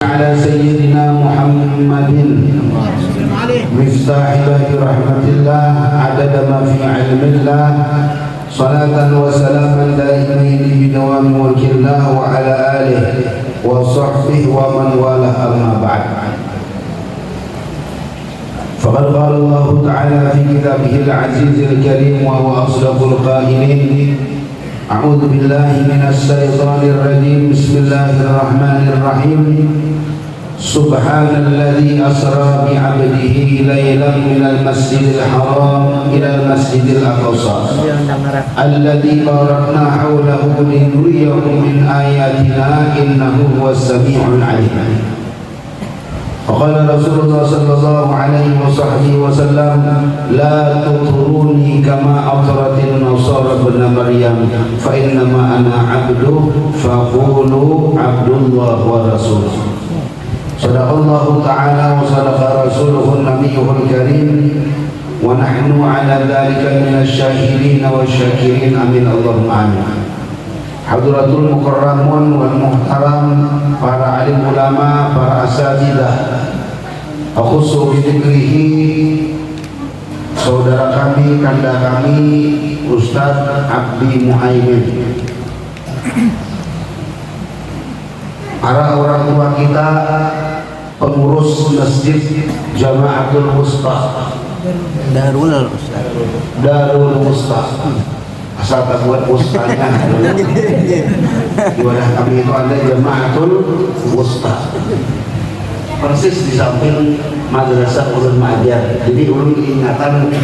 على سيدنا محمد مفتاح باب رحمة الله عدد ما في علم الله صلاة وسلاما دائمين بدوام ملك الله وعلى آله وصحبه ومن والاه أما بعد. فقد قال الله تعالى في كتابه العزيز الكريم وهو أصدق القائلين: أعوذ بالله من الشيطان الرجيم. بسم الله الرحمن الرحيم. سبحان الذي أسرى بعبده ليلا من المسجد الحرام إلى المسجد الأقصى الذي باركنا حوله لنريه من آياتنا إنه هو السميع العليم. وقال رسول الله صلى الله عليه وصحبه وسلم: لا تطروني كما أطرت النصارى ابن مريم فإنما أنا عبد فقولوا عبد الله ورسوله. صدق الله تعالى وصدق رسوله النبي الكريم ونحن على ذلك من الشاهدين والشاكرين amin Allahumma amin. Hadratul mukarramun wal muhtaram, para alim ulama, para asatidzah, akhusu bidikrihi, saudara kami, kanda kami, Ustaz Abdi Muhaimin, para orang tua kita, pengurus masjid Jamaatul Wusta, Darul Wusta, asal tak buat ustanya. Di wadah kami itu ada Jamaatul Wusta, persis di samping madrasah Ulun Majar. Jadi ulun ingatan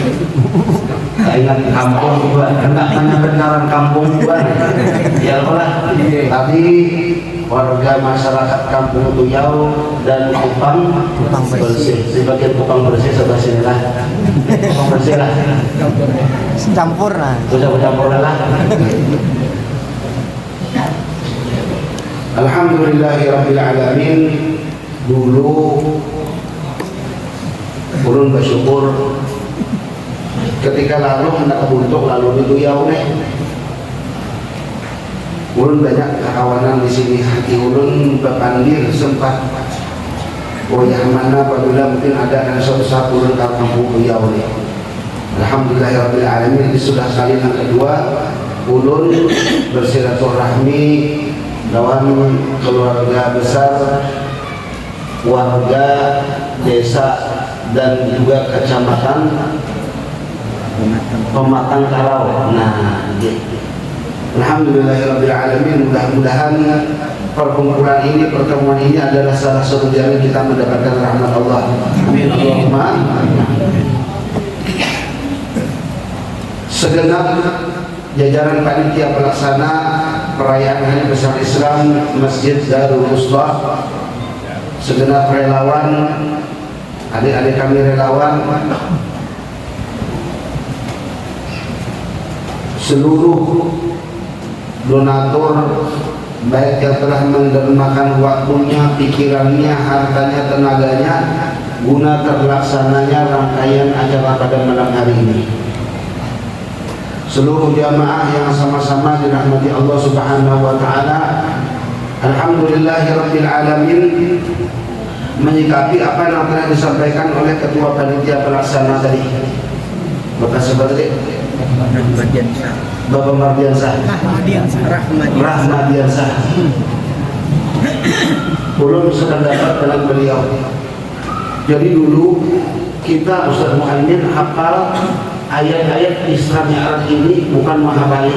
ingat kampung juga, kena benaran kampung juga. Ya Allah, tadi warga masyarakat Kampung Tuyau dan tukang bersih, sebagian tukang bersih sebelah sini lah, tukang bersih lah, campur lah, campur lah. Alhamdulillahirabbil alamin. Dulu ulun bersyukur ketika lalu hendak kebentuk lalu di Tuyau nih. Ulun banyak kawanan di sini, hati ulun berpandir sempat yang mana apabila mungkin ada dan suatu saat ulun ke Kampung Tuyau nih. Alhamdulillahirabbil alamin. Ini sudah kali yang kedua ulun bersilaturahmi dengan keluarga besar, warga desa dan juga kecamatan Pematang Karau. Nah, gitu. Alhamdulillahirabbil alamin. Mudah-mudahan perkumpulan ini, pertemuan ini adalah salah satu jalan kita mendapatkan rahmat Allah. Amin Allahumma. Segenap jajaran panitia pelaksana perayaan Hari Besar Islam Masjid Darul Wusta, segenap relawan, adik-adik kami relawan, seluruh donatur baik yang telah mendermakan waktunya, pikirannya, hartanya, tenaganya guna terlaksananya rangkaian acara pada malam hari ini. Seluruh jamaah yang sama-sama dirahmati Allah Subhanahu wa taala, alhamdulillahirabbil alamin, menyikapi apa yang telah disampaikan oleh ketua panitia pelaksana tadi. Bapak Sebadri Bapak Mardiansah Rahmadiansah. Ulun sependapat dengan beliau. Jadi dulu kita Ustaz Muhaimin hafal ayat-ayat Isra Mi'raj ini bukan menghafali.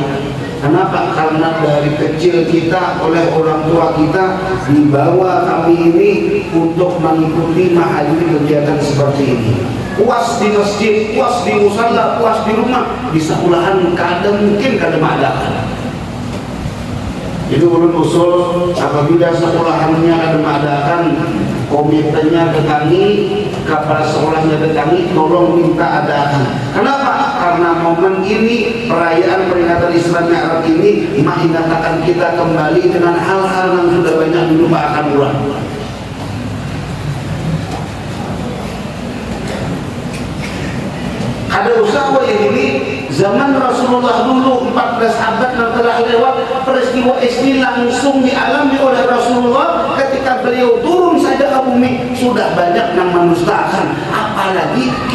Kenapa? Karena dari kecil kita oleh orang tua kita dibawa kami ini untuk mengikuti menghadiri kegiatan seperti ini. Puas di masjid, puas di musalla, puas di rumah, di sekolahan kadang mungkin kadang ada. Jadi ulun usul apabila sekolahannya kadang adakan, komitenya datangi, kepala sekolahnya datangi, tolong minta adakan. Kenapa? Karena momen ini, perayaan peringatan Isra Mi'raj ini mengingatkan kita kembali dengan hal-hal yang sudah banyak dilupakan ulang. Ada usaha yang ini zaman Rasulullah dulu 14 abad yang telah lewat, peristiwa ini langsung dialami oleh Rasulullah ketika beliau turun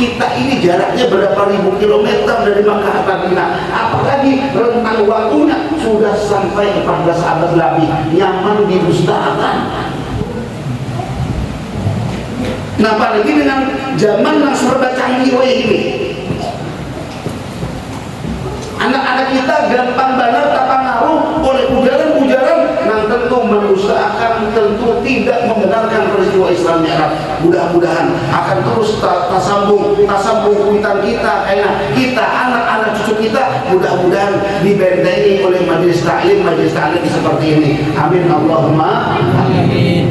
Kita ini jaraknya berapa ribu kilometer dari Makkah ke Madinah, apalagi rentang waktunya sudah sampai 14 abad lebih, nyaman didustakan. Nah, apalagi dengan zaman yang serba canggih ini, anak-anak kita gampang banget terpengaruh oleh ujaran-ujaran yang tentu mendustakan, tentu tidak membenarkan peristiwa Isra Mi'raj. Mudah-mudahan akan terus tersambung kuitan kita, karena kita, anak-anak cucu kita, mudah-mudahan dibentengi oleh majelis taklim seperti ini. Amin Allahumma amin.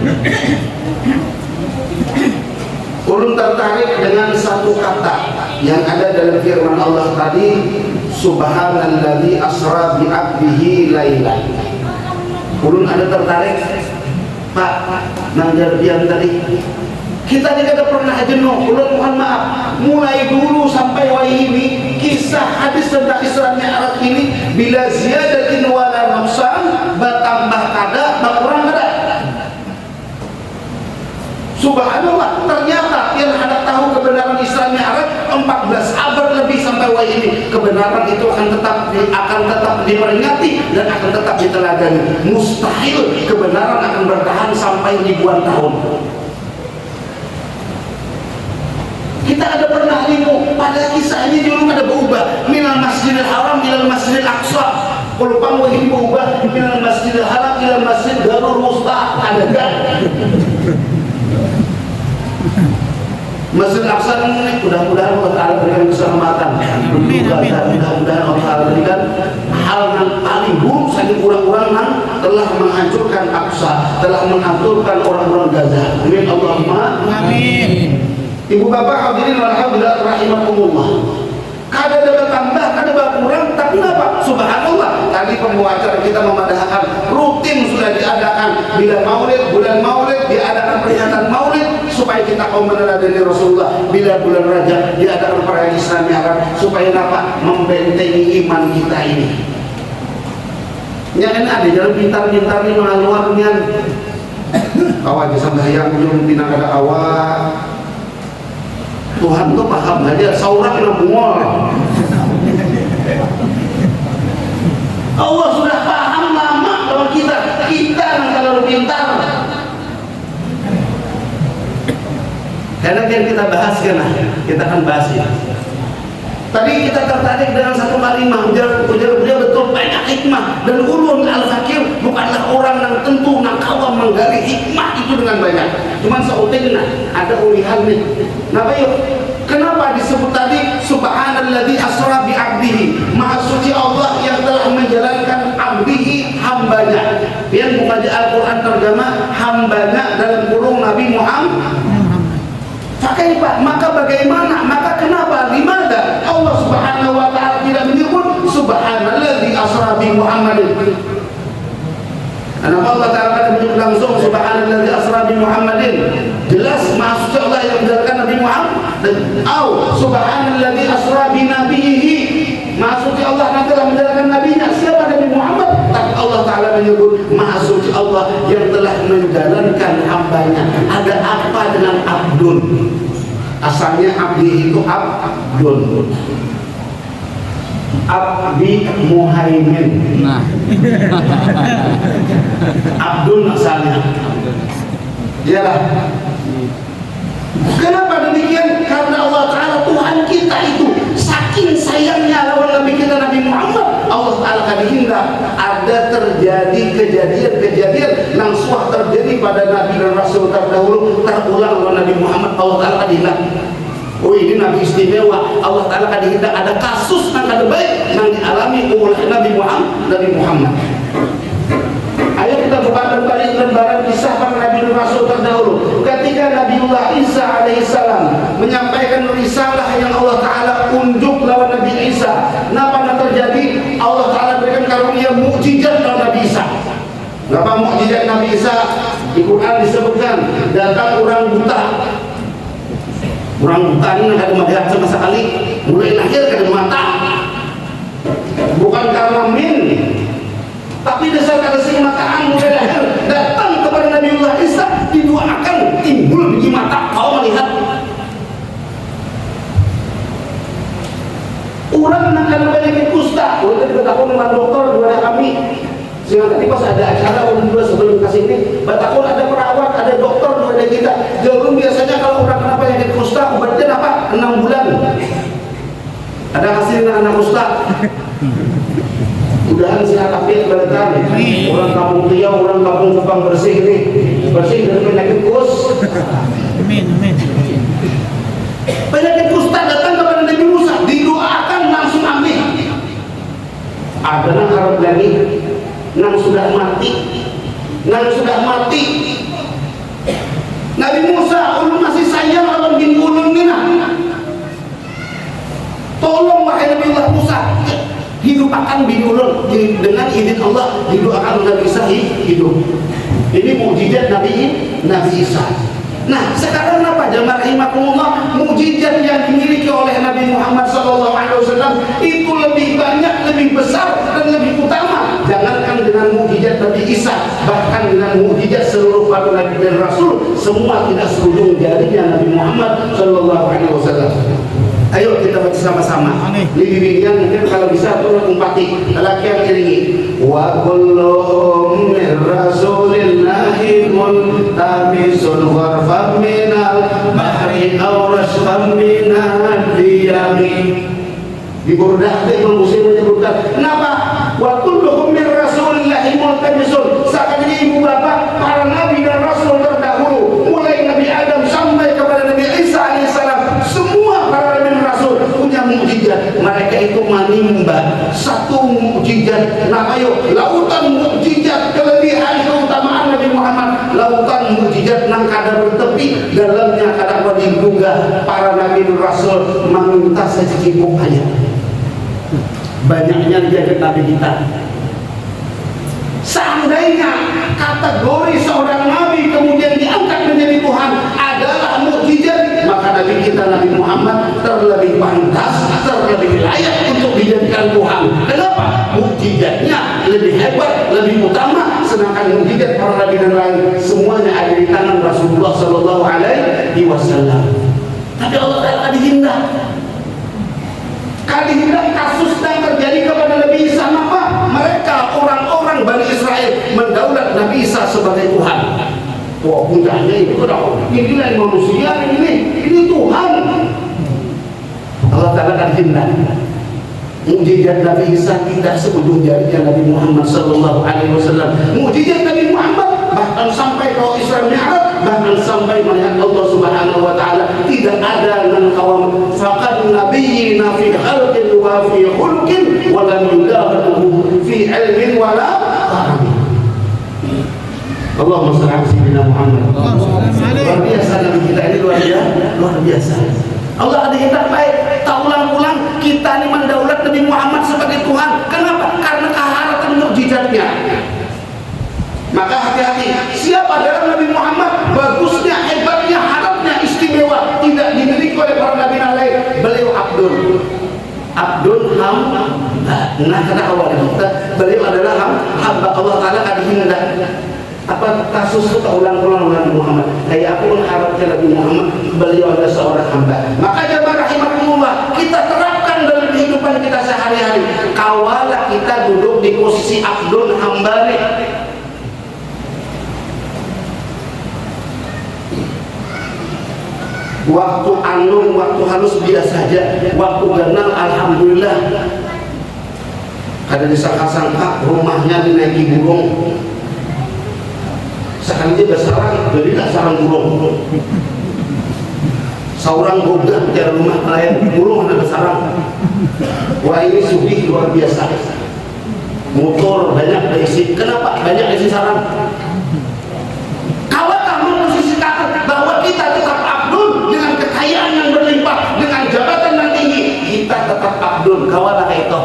Ulun tertarik dengan satu kata yang ada dalam firman Allah tadi, subhanalladzi asra bi 'abdihi lailan. Ulun ada tertarik, Pak, nang jarbian tadi. Kita tidak pernah jenuh. Ulun mohon maaf, mulai dulu sampai wahai ini kisah hadis tentang Isra Mi'raj ini bila ziyadatin wala naqsan, bertambah kada, berkurang kada. Subhanallah, ternyata yang hendak tahu kebenaran Isra Mi'raj 14 abad lebih sampai wahai ini, kebenaran itu akan tetap diperingati dan akan tetap diteladani. Mustahil kebenaran akan bertahan sampai ribuan tahun. Kita ada pernah limu pada kisah ini dulu ada berubah minal masjidil haram ilal masjidil aqsa. Kalau kamu ini berubah minal masjidil haram ilal masjid darul wusta, ada kan? Masjid Aqsa ini mudah-mudahan Allah Ta'ala berikan keselamatan. Mudah-mudahan Allah Ta'ala berikan hal yang paling buruk saking orang-orang yang telah menghancurkan Aqsa, telah menghancurkan orang-orang Gaza. Amin Allahumma amin. Ibu bapak hadirin walhamdulillah rahimakumullah. Kada ada bertambah, kada berkurang, tapi apa? Subhanallah. Tadi pembawa acara kita memadahkan rutin sudah diadakan bila maulid, bulan maulid diadakan peringatan maulid supaya kita kaum meneladani Rasulullah. Bila bulan Rajab diadakan perayaan Isra Mi'raj supaya apa? Membentengi iman kita ini. Ya kan ada jalan pintar-pintar ni mengaluarnya. Kawan sembahyang belum pinang kada awak. Tuhan tuh paham aja, saurak yang bungol. Allah sudah paham lama kalau kita yang terlalu pintar. Karena yang kita bahas kita akan bahas ya. Tadi kita tertarik dengan satu kalimat, ujar beliau betul banyak hikmah, dan ulun al-fakir bukanlah orang yang tentu yang kawam menggali hikmah itu dengan banyak. Cuman seutingna ada ulihan nih. Kenapa yuk? Kenapa disebut tadi subhanalladzi asra bi 'abdihi? Maha suci Allah yang telah menjalankan abdihi, hambanya. Yang membaca Al-Qur'an terjemah hambanya dalam kurung Nabi Muhammad. Maka bagaimana? Maka kenapa? Dimana Allah Subhanahu wa ta'ala tidak menyebut subhanalladzi asra bi Muhammadin? Karena Allah Ta'ala pada menyebut langsung subhanalladzi asra bi Muhammadin. Jelas maha suci Allah yang menjalankan Nabi Muhammad. Dan subhanalladzi asra bi nabiyhi, maha suci Allah yang telah menjalankan nabinya. Siapa Nabi Muhammad? Tapi Allah Ta'ala menyebut maha suci Allah yang telah menjalankan hambanya. Ada apa dengan abdun? Asalnya abdi itu abdun, abdi muhaimin. Nah, abdun asalnya. Iyalah. Kenapa demikian? Karena Allah Ta'ala Tuhan kita itu saking sayangnya lawan Nabi kita Nabi Muhammad, Allah Ta'ala kan hingga ada terjadi kejadian yang suah terjadi pada Nabi dan Rasul terdahulu terulang oleh Nabi Muhammad. Allah Ta'ala kan hingga, oh ini Nabi istimewa. Allah Ta'ala kan hingga ada kasus yang ada baik yang dialami oleh Nabi Muhammad. Ayo kita buka kembali lembaran kisah para Nabi dan Rasul terdahulu. Ketika Nabiullah Isa alaihissalam menyampaikan risalah yang Allah Ta'ala unjuk lawan Nabi Isa, apa yang terjadi? Allah Ta'ala berikan karunia mukjizat lawan Nabi Isa. Apa mukjizat Nabi Isa? Di Quran disebutkan datang orang buta. Orang buta ini tidak ada melihat sama sekali, mulai lahir tidak ada mata. Bukan karena min, tapi dasar keseimatan mulai lahir datang kepada Nabiullah Isa, didoakan timbul biji mata, kau melihat. Batakun ada perawat, ada dokter, ada kita. Jarum biasanya kalau orang kena penyakit kusta, obatnya apa? 6 bulan. Ada hasilnya anak kusta. Mudahan sehat afiat balakan. Orang kampung Riau, orang kampung Kupang bersih nih, bersih dari penyakit kus. Amin, amin. Penyakit kusta datang kepada Nabi Musa, didoakan langsung ambil. Ada nang harap lagi, nang sudah mati, Nabi Musa, ulun masih sayang lawan bin ulun ni nah. Tolong wahai Nabi Allah Musa, hidupkan bin ulun dengan izin Allah, didoakan Nabi Isa hidup. Ini mukjizat Nabi Isa. Nah, sekarang apa jamaah rahimakumullah? Mukjizat yang dimiliki oleh Nabi Muhammad SAW itu lebih banyak, lebih besar dan lebih utama. Jangankan dengan mukjizat Nabi Isa, bahkan dengan mukjizat seluruh para nabi dan rasul, semua tidak serujung jarinya Nabi Muhammad SAW. Ayo kita baca sama-sama. Libibian mungkin kalau bisa tolong umpati, laki yang iringi. Wa kulluhum min rasulillahi multamisun gharfan minal bahri aw rashfan minal diyami. Di Burdah Imam Muslim menyebutkan, kenapa? Wa kulluhum min rasulillahi multamisun. Seakan ibu bapak para nabi dan rasul terdahulu, mulai Nabi Adam sampai kepada Nabi Isa alaihissalam, semua para nabi dan rasul punya mukjizat. Mereka itu menimba satu mukjizat. Nah, ayo, lautan mukjizat, kelebihan keutamaan Nabi Muhammad, lautan mukjizat nang kada bertepi, dalamnya kada diduga para nabi dan rasul meminta secicipuk aja. Banyaknya dia Nabi kita. Seandainya kategori seorang nabi kemudian diangkat menjadi Tuhan adalah mukjizat, maka Nabi kita Nabi Muhammad terlebih pantas, terlebih layak untuk dijadikan Tuhan. Kenapa? Mukjizatnya lebih hebat, lebih utama, sedangkan mukjizat para nabi dan lain semuanya ada di tangan Rasulullah Sallallahu Alaihi Wasallam. Tapi Allah Taala dihindar. Kadang kasus yang terjadi kepada Nabi Isa, apa? Mereka orang-orang Bani Israel mendaulat Nabi Isa sebagai Tuhan. Wah, puncaknya itu ini lain manusia, ini Tuhan. Allah Taala kan hindar. Mukjizat Nabi Isa tidak seujung jarinya Nabi Muhammad Sallallahu Alaihi Wasallam. Mukjizat Nabi Muhammad bahkan sampai ke Isra Mi'raj, bahkan sampai melihat Allah Subhanahu Wa Taala, tidak ada nan kawam faqad nabiyina fi khalqin wa fi khulqin wa lam yudahu fi ilmin wa la fahmin. Allahumma shalli ala sayyidina Muhammad. Luar biasa Nabi kita ini, luar biasa. Allah ada hendak baik. Tak ulang-ulang kita ini mendaulat Nabi Muhammad sebagai Tuhan. Kenapa? Karena keharatan mukjizatnya. Maka hati-hati. Siapa dalam Nabi Muhammad? Bagusnya, hebatnya, harapnya, istimewa, tidak dimiliki oleh para nabi lain. Beliau Abdul hamba. Nah, kata awalnya kita, beliau adalah hamba Allah Taala kadihindar. Apa kasus itu ulang-ulang Nabi Muhammad? Kayak aku mengharapkan Nabi Muhammad, beliau adalah seorang hamba. Maka jamaah rahimahumullah, kita terapkan dalam kehidupan kita sehari-hari. Kawalah kita duduk di posisi Abdul hamba nih. Waktu anung, waktu halus biasa saja. Waktu ganal, alhamdulillah. Ada disangka-sangka rumahnya dinaiki burung. Sekali dia bersarang, jadi tak sarang burung. Seorang gogah dari rumah nelayan, burung ada bersarang. Wah, ini sugih luar biasa. Motor banyak diisi. Kenapa? Banyak diisi sarang. Kalau kamu posisi kata bahwa kita tetap abdul dengan kekayaan yang berlimpah, dengan jabatan yang tinggi, kita tetap abdul. Kawalah itu.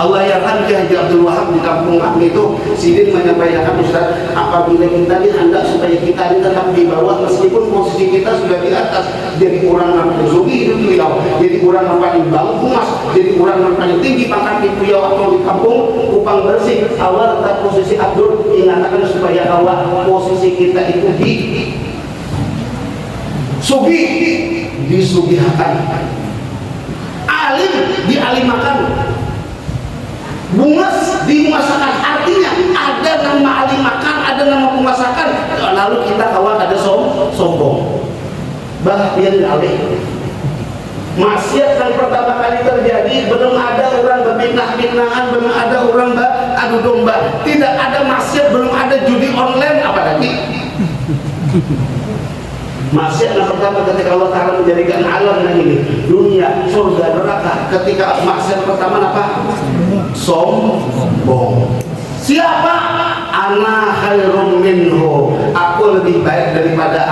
Allah yarham Ki Haji Abdul Wahab di kampung kami itu, Sidin menyampaikan, Ustaz, apabila kita ini hendak supaya kita ini tetap di bawah, meskipun posisi kita sudah di atas, jadi orang yang bersugi hidup di Riau, jadi orang yang paling bagus, jadi orang yang paling tinggi pangkat di Riau atau di kampung Kupang bersih, awal tetap posisi Abdul, ingatkan supaya awal posisi kita itu di sugi, disugihakan, alim dialimakan, bungas dimasakan, artinya ada nama ahli makan, ada nama pemasakan, lalu kita kawan ada sombong. Bagian alih maksiat yang pertama kali terjadi, belum ada orang berfitnah-fitnahan, belum ada orang beradu domba, tidak ada maksiat, belum ada judi online, apalagi maksiat yang pertama ketika Allah Ta'ala menjadikan alam ini, dunia, surga, neraka. Ketika maksiat pertama apa? Sombong. Siapa? Ana khairum minhu, aku lebih baik daripada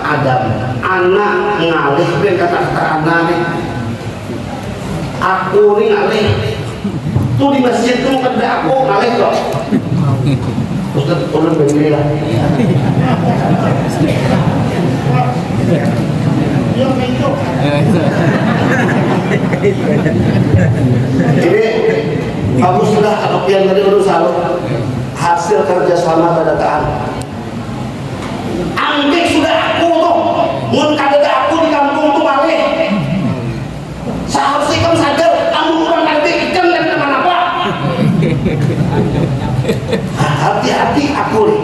Adam. Ana ngalih, kata-kata ana nih, aku nih ngalih tuh di masjid tuh ada aku ngalih kok. Ustaz turun begini lah. Ini baguslah kalau yang tadi urus hasil kerja sama kedataan. Ambil sudah aku tuh, mun kada aku di kampung tuh malih. Seharusnya kamu sadar, kamu orang kada ikan dan kenapa? Hati-hati aku nih.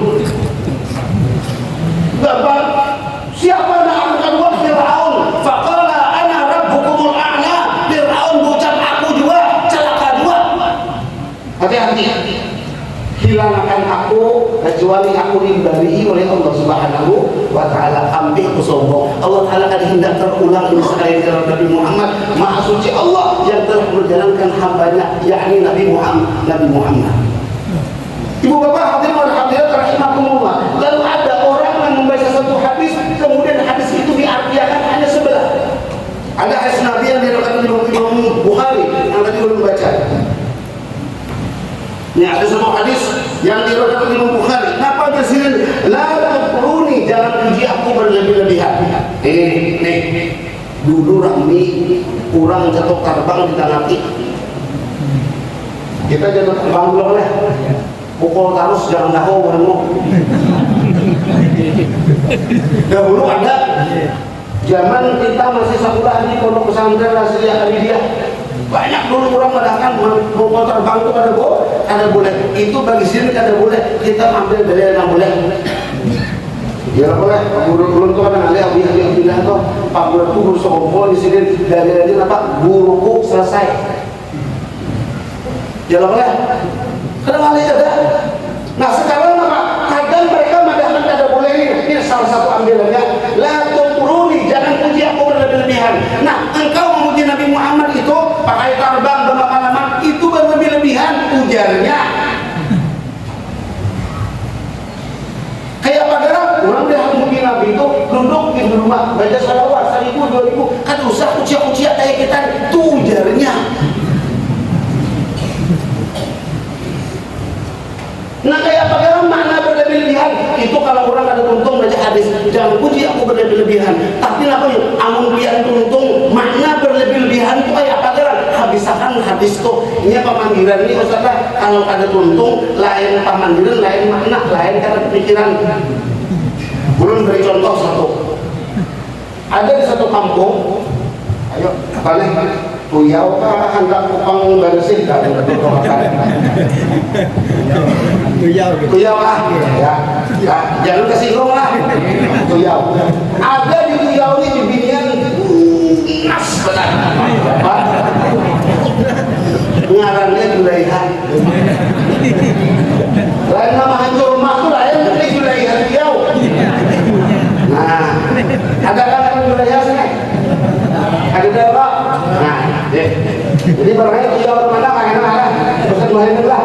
Bapak, siapa nak aku kedua? Fir'aun. Faqala ana rabbukumul a'la. Fir'aun ucap aku juga, celaka juga. Hati-hati. Hilangkan aku kecuali aku diberi oleh Allah Subhanahu wa Ta'ala. Ambil sombong. Allah Ta'ala kan hendak terulang ini sekali dalam Nabi Muhammad, Maha Suci Allah yang telah menjalankan hambanya, yakni Nabi Muhammad. Ibu bapak hadirin wal hadirat rahimakumullah. Lalu ada orang yang membaca satu hadis, kemudian hadis itu diartikan hanya sebelah. Ada hadis Nabi yang diriwayatkan oleh Imam Bukhari yang tadi belum baca. Ini ada sebuah hadis yang diriwayatkan oleh Imam Bukhari. Kenapa di sini la tuqruni, jangan puji aku berlebih-lebihan. Nih. Dulu Rami kurang jatuh terbang di tanah kita jatuh terbang dulu lah. Pukul tarus jangan tahu kamu. Dahulu ada zaman kita masih sekolah di pondok pesantren Rasulullah Alidiyah, banyak dulu orang mengadakan pukul terbang itu ada boleh. Itu bagi sini ada boleh. Kita ambil dari yang boleh. Ya boleh. Guru itu kan ada Abiyah tuh. Pak Guru itu guru sekolah di sini dari apa? Guruku selesai. Ya boleh. Kadang ada. Nah sekarang apa? Kadang mereka mengatakan ada boleh ini salah satu ambilannya. La tuqruni, jangan puji aku berlebih-lebihan. Nah engkau memuji Nabi Muhammad itu pakai terbang berlama-lama itu berlebih-lebihan ujarnya. Kayak padaran orang dia memuji Nabi itu duduk di rumah baca salawat 1000 2000 kan usah ucia-ucia kayak kita itu ujarnya. Nah kayak bagaimana makna berlebih-lebihan itu kalau orang ada tuntung baca hadis jangan puji aku berlebih-lebihan, tapi apa ya amun biar tuntung makna berlebih-lebihan itu kayak bagaimana habisakan hadis itu ini pemanggilan ini Ustaz kalau ada tuntung lain pemanggilan lain makna lain karena pikiran. Belum beri contoh satu, ada di satu kampung, ayo balik Tuyau kah hendak kupang bersih dari betul makan. Tuyau lah, ya, jangan kesinggung lah. Tuyau. Ada di Tuyau ini di binian nas benar. Ngarannya Julaihan. Lain nama hancur rumah itu lain dari Julaihan Tuyau. Nah, ada kan Julaihan sini? Ada berapa? Nah, jadi barangnya Tuyau mana mana pesan Muhammad lah.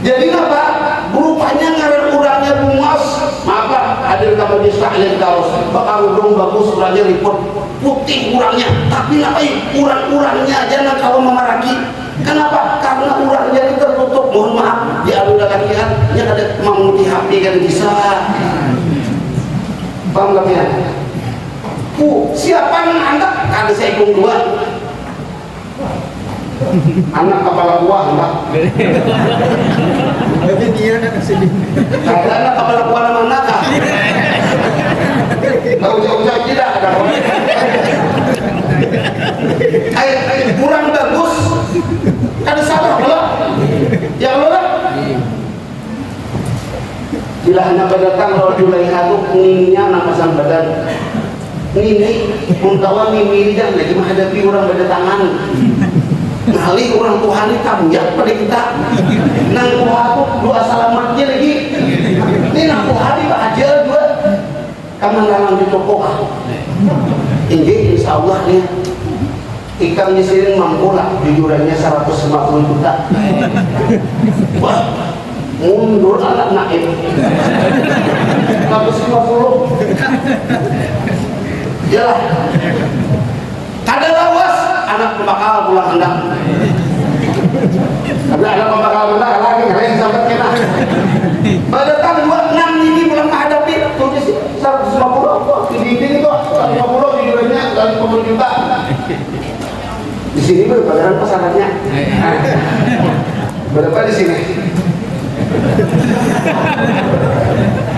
Jadi apa? Rupanya ngaran urangnya bungas, maka hadir ke majlis taklim terus. Bakal udung bagus urangnya liput putih urangnya, tapi ngapain urang-urangnya jangan kalau memaraki. Kenapa? Karena urangnya itu tertutup. Mohon maaf, di alur lakian nya ada memuti HP kan bisa. Paham gak ya? Siapa yang anak? Kada saya ikut dua. Anak kepala buah enggak? Tapi dia nak sedih. Ada anak kepala buah nama anak. Tahu jauh-jauh tidak ada. Kurang bagus. Kada salah pula. bila hanya datang kalau Julaiha itu nininya nampasan badan nini muntawan nini dan lagi menghadapi orang berdatangan kali orang Tuhan ini tamjak pada kita nang Tuhan itu doa selamatnya lagi ini nang Tuhan ini aja juga kamu dalam di toko ini insya Allah nih ikan di sini mampu lah jujurannya 150 juta wah mundur anak naib 150 jelas kada lawas anak pembakal pulang hendak tapi anak pembakal hendak lagi yang sampai kena pada tahun 26 ini pulang menghadapi tulis 150 ini kok 150 jujurannya 150 juta di sini berapa pasarannya berapa di sini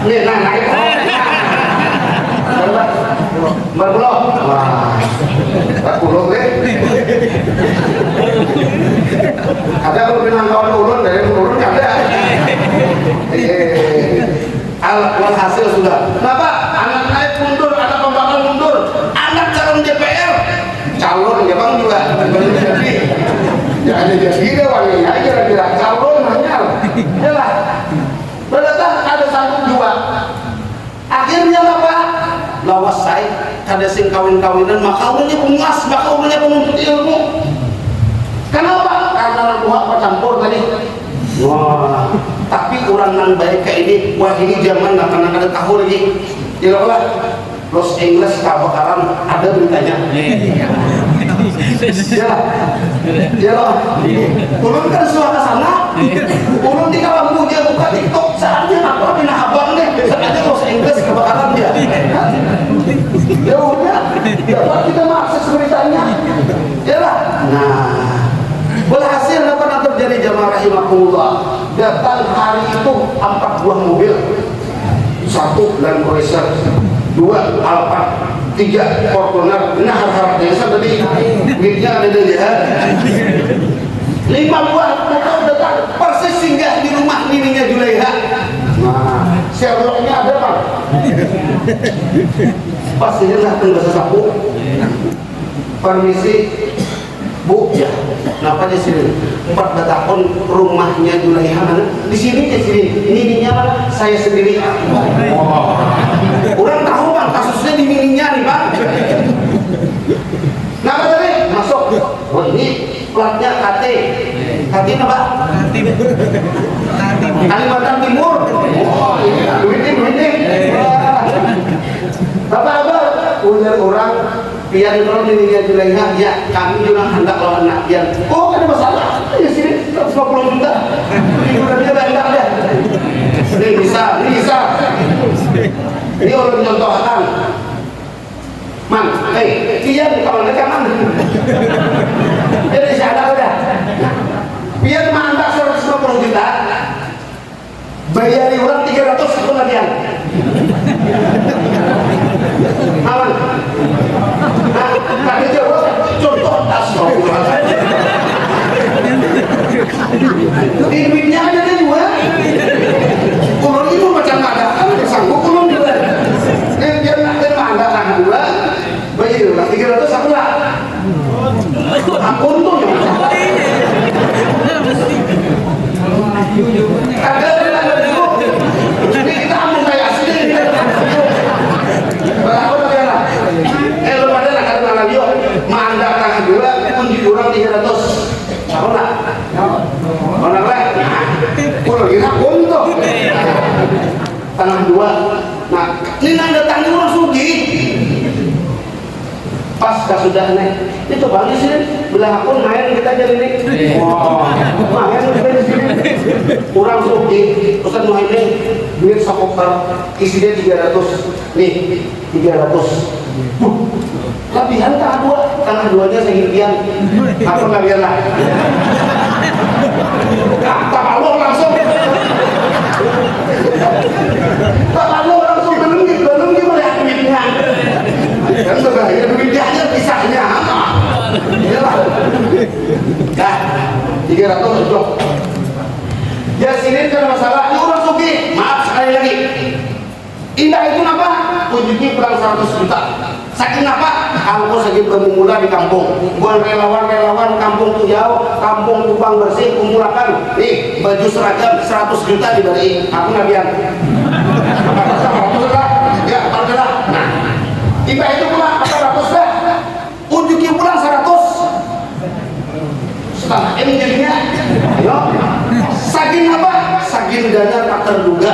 nih nah naik berapa wah 40 deh ada kalau bilang kawan ulun dari ulun ada hasil sudah kenapa anak naik mundur anak pembakal mundur anak calon DPR calon ya bang juga jadi deh wanita kira-kira calon hanya jelas berdatang ada satu dua akhirnya apa lawas saya ada sing kawin-kawinan maka umurnya penguas maka umurnya penuntut ilmu kenapa? Karena Tuhan campur tadi wah tapi orang yang baik kayak ini wah ini zaman gak pernah ada tahu lagi ya Allah Los Angeles kebakaran ada beritanya ya loh ulun kan suara sana ulun di kampung dia buka TikTok saatnya apa pindah abang deh saatnya Los Angeles kebakaran dia ya udah dapat kita mengakses beritanya ya lah nah berhasil apa yang terjadi jamaah rahimahullah datang hari itu 4 buah mobil 1 Land Cruiser 2 Alphard 3 Fortuner nah harap desa tadi duitnya ada di lihat 5 buah motor datang persis singgah di rumah nininya Julaiha nah Sherlocknya ada Pak pas ini datang bahasa sapu permisi Bu ya kenapa di sini 4 tahun rumahnya Julaiha mana di sini ke sini nininya mana saya sendiri orang tahu Bang kasusnya di nininya nih Bang nah tadi masuk oh ini platnya KT apa? Kalimantan Timur oh ini duit Bapak udah orang pian kalau nininya Julaiha ya kami juga hendak lawan anak pian oh ada masalah ya sini 150 juta liburannya banyak deh ini bisa ini orang contohkan man pian kalau mereka man jadi saya ada udah pian mandak 150 juta bayari orang 300 satu latihan aman nah jawab contoh tas di duitnya ada juga kulon itu macam ada kan sanggup kulon juga dia nak ada kan dua bayar lah 300 aku lah akun tuh yang ada dulu ini kita ambil kayak asli berapa negara lu pada nak kata radio manda tangan dua kunci orang 300 apa nak mana lah kalau kita untuk tangan dua nah ini nang datangnya orang sugi pas sudah naik ini coba di sini belah akun main kita jadi nih main kita di sini kurang sugi Ustaz Muhaimin duit sakoper isinya 300 nih 300 lebihan tengah duanya sehipian apa kalian lah tak Allah langsung tak Allah langsung belum melihat duitnya kan sebagai duitnya kisahnya iyalah nah 300 itu ya sini kan masalah ini orang sugi maaf sekali lagi Ujuki pulang 100 juta. Saking apa? Kampung sakit bermula di kampung. Buat relawan-relawan kampung tuh jauh, kampung Kupang bersih, kumpulkan. Nih baju seragam 100 juta diberi. Aku nabian. Ya, alhamdulillah. Nah, tiba itu pulang 400 dah. Ujuki pulang 100. Setengah M jadinya. Ayo. Saking apa? Saking dana tak terduga.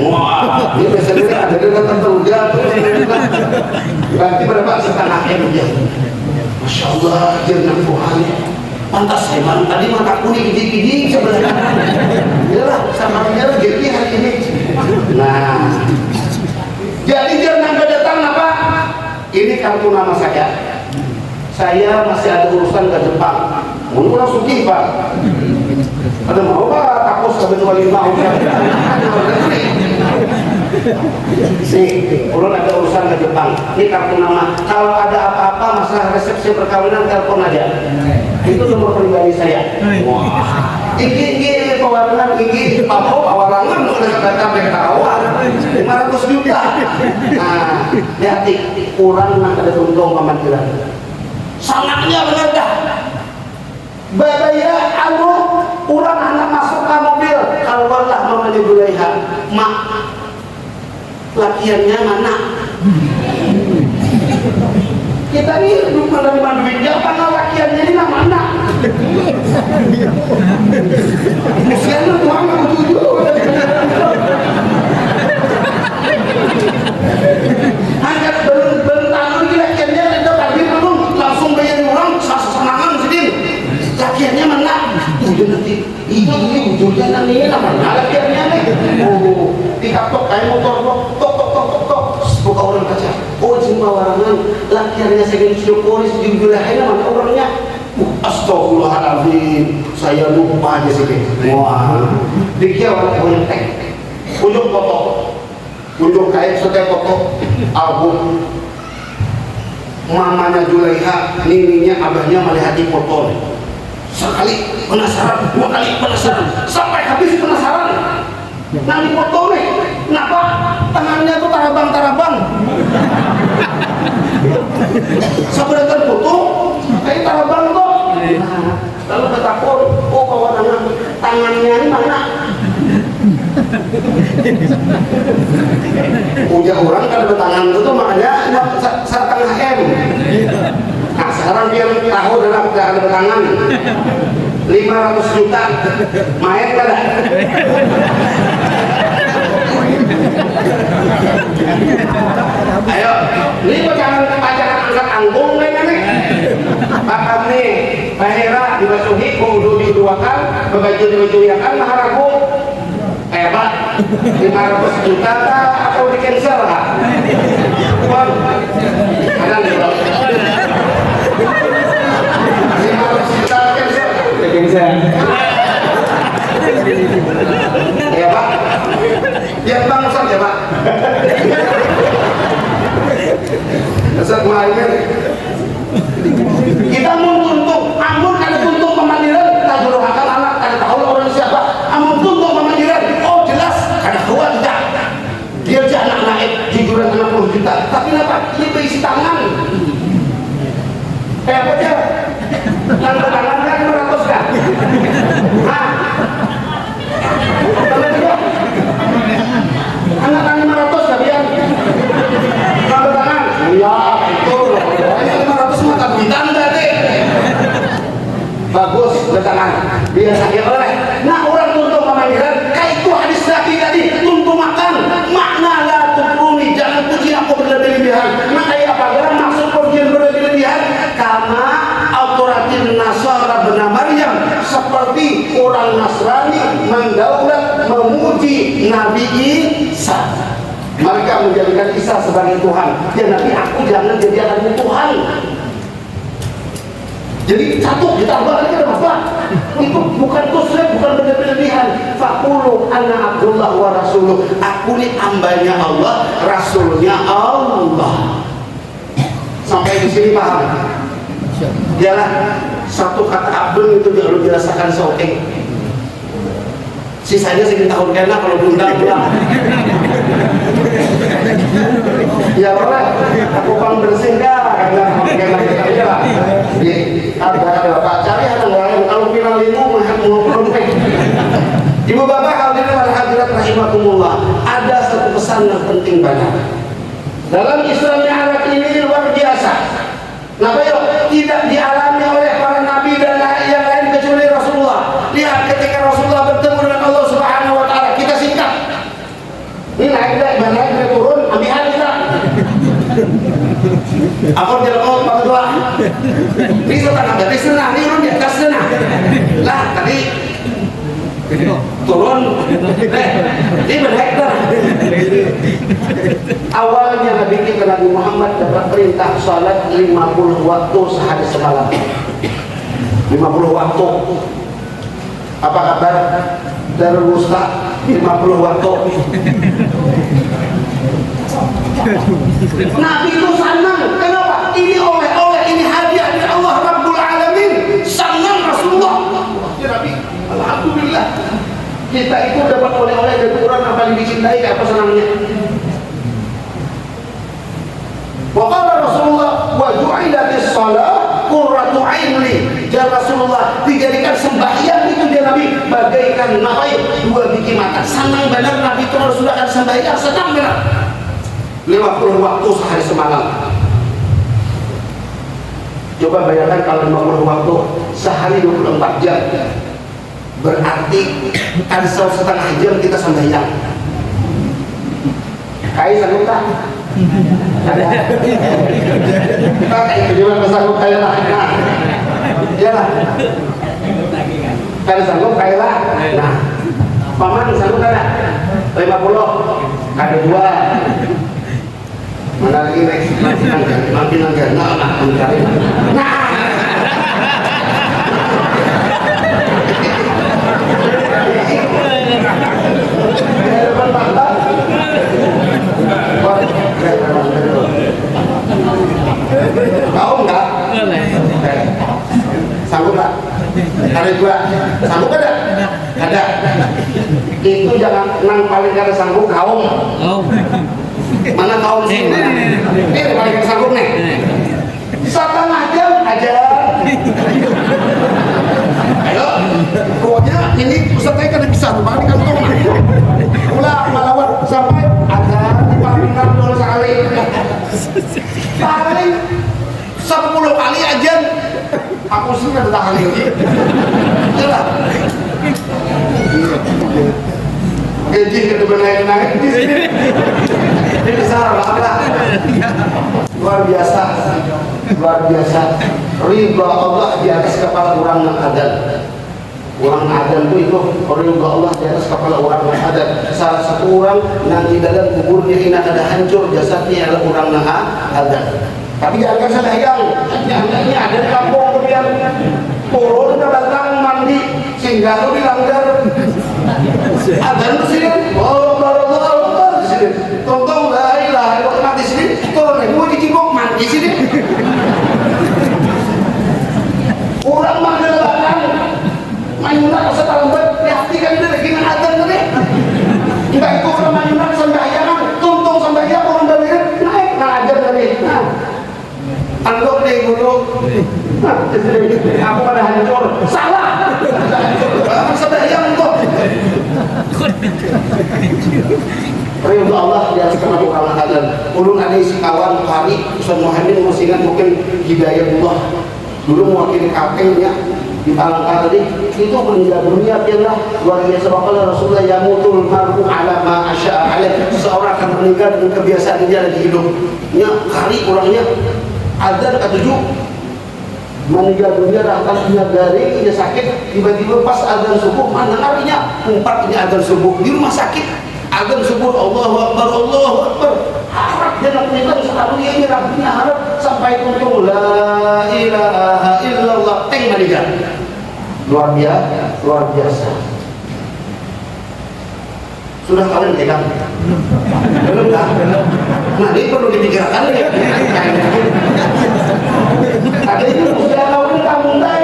Wah, ini biasanya ada dana tak terduga. Berarti berapa? Setengah M ya. Masya Allah, jernih Tuhan. Pantas hebat. Tadi mata kuning gigi-gigi sebenarnya. Yalah, sama dia jadi hari ini. Nah, jadi jernih datang apa? Ini kartu nama saya. Saya masih ada urusan ke Jepang. Mau langsung Pak. Ada mau Pak? Takut sampai 25 nih, urun ada urusan ke Jepang. Ini kartu nama. Kalau ada apa-apa masalah resepsi perkawinan, telepon aja. Itu nomor pribadi saya. Wah, iki pewarangan, iki mau pewarangan udah sampai ketahuan 500 juta. Nah, hati kurang nak ada untung pemanggilan. Sangatnya benar dah. Babaya anu urang anak masuk ke mobil, kalaulah mamanya Julaiha, mak lakiannya mana? Kita ini menerima duitnya, apa lakiannya ini mana? Usianya tuang aku jujur. Angkat belum lakiannya itu tadi belum langsung bayar orang sasanangan sedih. Lakiannya mana? Udah nanti ini ujungnya nanti mana lakiannya nih? Oh, dikapok kayak motor tok buka orang kaca. Oh, cuma warangan lakiannya saya syukuri di wilayahnya mana orangnya? Astagfirullahaladzim, saya lupa aja sih. Wah, dikira orang punya tek, ujung foto, ujung kain setiap foto album. Mamanya Julaiha, nininya, abahnya melihat foto. Sekali penasaran, 2 kali penasaran, sampai habis penasaran. Nanti foto nih, kenapa tangannya tuh tarabang? Sebenarnya foto, kayak tarabang kok. Nah, lalu ketakur, oh kawan tangannya ini mana? Ujar orang kan bertangan itu makanya setengah M. Nah sekarang dia tahu dalam keadaan bertangan 500 juta main kan? Ayo, ini pacaran angkat anggung nih. Pakam nih, Pak Hera dibasuhi, kudu diduakan, berbaju dibajuiakan, maharagu. Pak, 500 juta atau di cancel lah? Bang, kanan dulu. 500 juta cancel. Ya Pak, biar Bang Ustaz ya Pak. Ustaz Muhammad, kita mau tuntuk, amun ada tuntuk pemanggilan, kita juruhakan anak, ada tahu orang siapa, amun tuntuk pemanggilan, oh jelas, ada keluar tidak, dia anak naik, jujuran 60 juta, tapi kenapa? Dia berisi tangan, kayak apa dia? Yang bertangan kan 500 kan? Hah? Anak kan 500 kan dia? Yang bertangan? Iya, itu 500 mata duitan berarti. Bagus, bertangan. Biasanya oleh. Nah, orang tuntung pemanggilan, kayak itu hadis Nabi tadi, tuntung makan. Makna la tukruni, jangan puji aku berlebih-lebihan. Nah, kayak apa? Karena maksud pujian berlebih-lebihan karena autoratin Nasara benar Maryam seperti orang Nasrani mendaulat memuji Nabi Isa. Mereka menjadikan Isa sebagai Tuhan. Ya Nabi, aku jangan jadikan Tuhan. Jadi satu ditambah lagi ada apa? Itu bukan tusrek, bukan berlebihan. Faqulu ana Abdullah wa rasuluh. Aku ini hambanya Allah, rasulnya Allah. Sampai di sini paham? Ialah satu kata Abdul itu harus dirasakan seoke. Sisanya sekian tahun kena kalau belum pulang. Ya pesan yang penting banget. Dalam Isra Mi'raj ini luar biasa. Nah, tidak dialami oleh para nabi dan yang lain kecuali Rasulullah. Lihat ketika Rasulullah bertemu dengan Allah Subhanahu wa taala, kita singkat. Ini naik turun, ambil kita. Aku tidak mau pakai doa. Ini sudah ada di sana, ini orang di atas sana. Lah tadi turun, ini berhak dah. Awalnya Nabi kita Nabi Muhammad dapat perintah salat 50 waktu sehari semalam. 50 waktu. Apa kabar? Darul Wusta 50 waktu. Nabi itu senang. Kenapa? Ini oleh-oleh, ini hadiah dari Allah Rabbul Alamin. Senang Rasulullah. Ya Nabi, alhamdulillah. Kita itu dapat oleh-oleh dari Quran yang paling dicintai, apa senangnya? Wa qala Rasulullah wa ju'ilatis shalah qurratu 'aini. Ya Rasulullah, dijadikan sembahyang itu dia Nabi bagaikan dua biji mata. Senang benar Nabi itu Rasulullah akan sembahyang, senang benar. 50 waktu sehari semalam. Coba bayangkan kalau 50 waktu sehari 24 jam. Berarti kan setengah jam kita sembahyang. Kai sanggup tak? Ada. Kita kayak kejualan sanggup kaya lah. Nah, iyalah. Kan sanggup kaya lah. Nah, paman sanggup ada 50, ada 2. Mana lagi makin anggar, nah, Kau enggak? Sanggup enggak? Ada 2. Sanggup ada? Ada. Itu jangan nang paling kada sanggup kaum. Mana kaum sini? Paling kada sanggup nih. Setengah jam aja. Ayo, pokoknya ini peserta kan bisa balik kantong. Ulah melawan sampai ada di paminan dulu sekali. Paling 10 kali aja. Aku sih nggak tahan lagi. Jelas. Gaji kita naik di sini. Ini besar banget. Luar biasa. Ridha Allah di atas kepala orang yang ada. Orang adan itu ridha Allah di atas kepala orang yang ada. Salah satu orang yang di dalam kuburnya ini ada hancur jasadnya adalah orang yang ada. Tapi jangan sedayang, ini ada di kampung kemudian turun ke belakang mandi sehingga itu dilanggar. Adan di sini, Allah di sini. Tonton la ilaha illallah di sini, turun mau dicibuk mandi di sini. Orang mandi belakang, mayunat setelah lembat, perhatikan dia dengan adan tadi. Enggak itu orang mayunat sembahyang, tuntung sembahyang orang balik naik adan tadi. Anggap deh dulu. Aku pada hancur. Salah. Aku sembahyang kok. Ridha Allah di atas kepala orang adan. Ulun ada isi kawan kari Ustaz Muhammad masih ingat mungkin Hidayatullah. Dulu mewakili kakeknya di Palangka tadi itu meninggal dunia pianlah luar biasa. Bakal Rasulullah yamutul mar'u ala ma asya'a alaih. Seseorang akan meninggal dengan kebiasaan dia lagi hidupnya kari orangnya ada ketujuh meninggal dunia dah kakinya garing, dia sakit, tiba-tiba pas azan subuh mana harinya 4 ini azan subuh di rumah sakit, azan subuh Allahu Akbar, harap dia nak meninggal selalu dia rabbnya harap sampai untung la ilaha illallah teng meninggal. Luar biasa. Sudah kalian pegang? Belum kan? Nah ini perlu dipikirkan ya. Ada itu sudah kawin kamu mulai.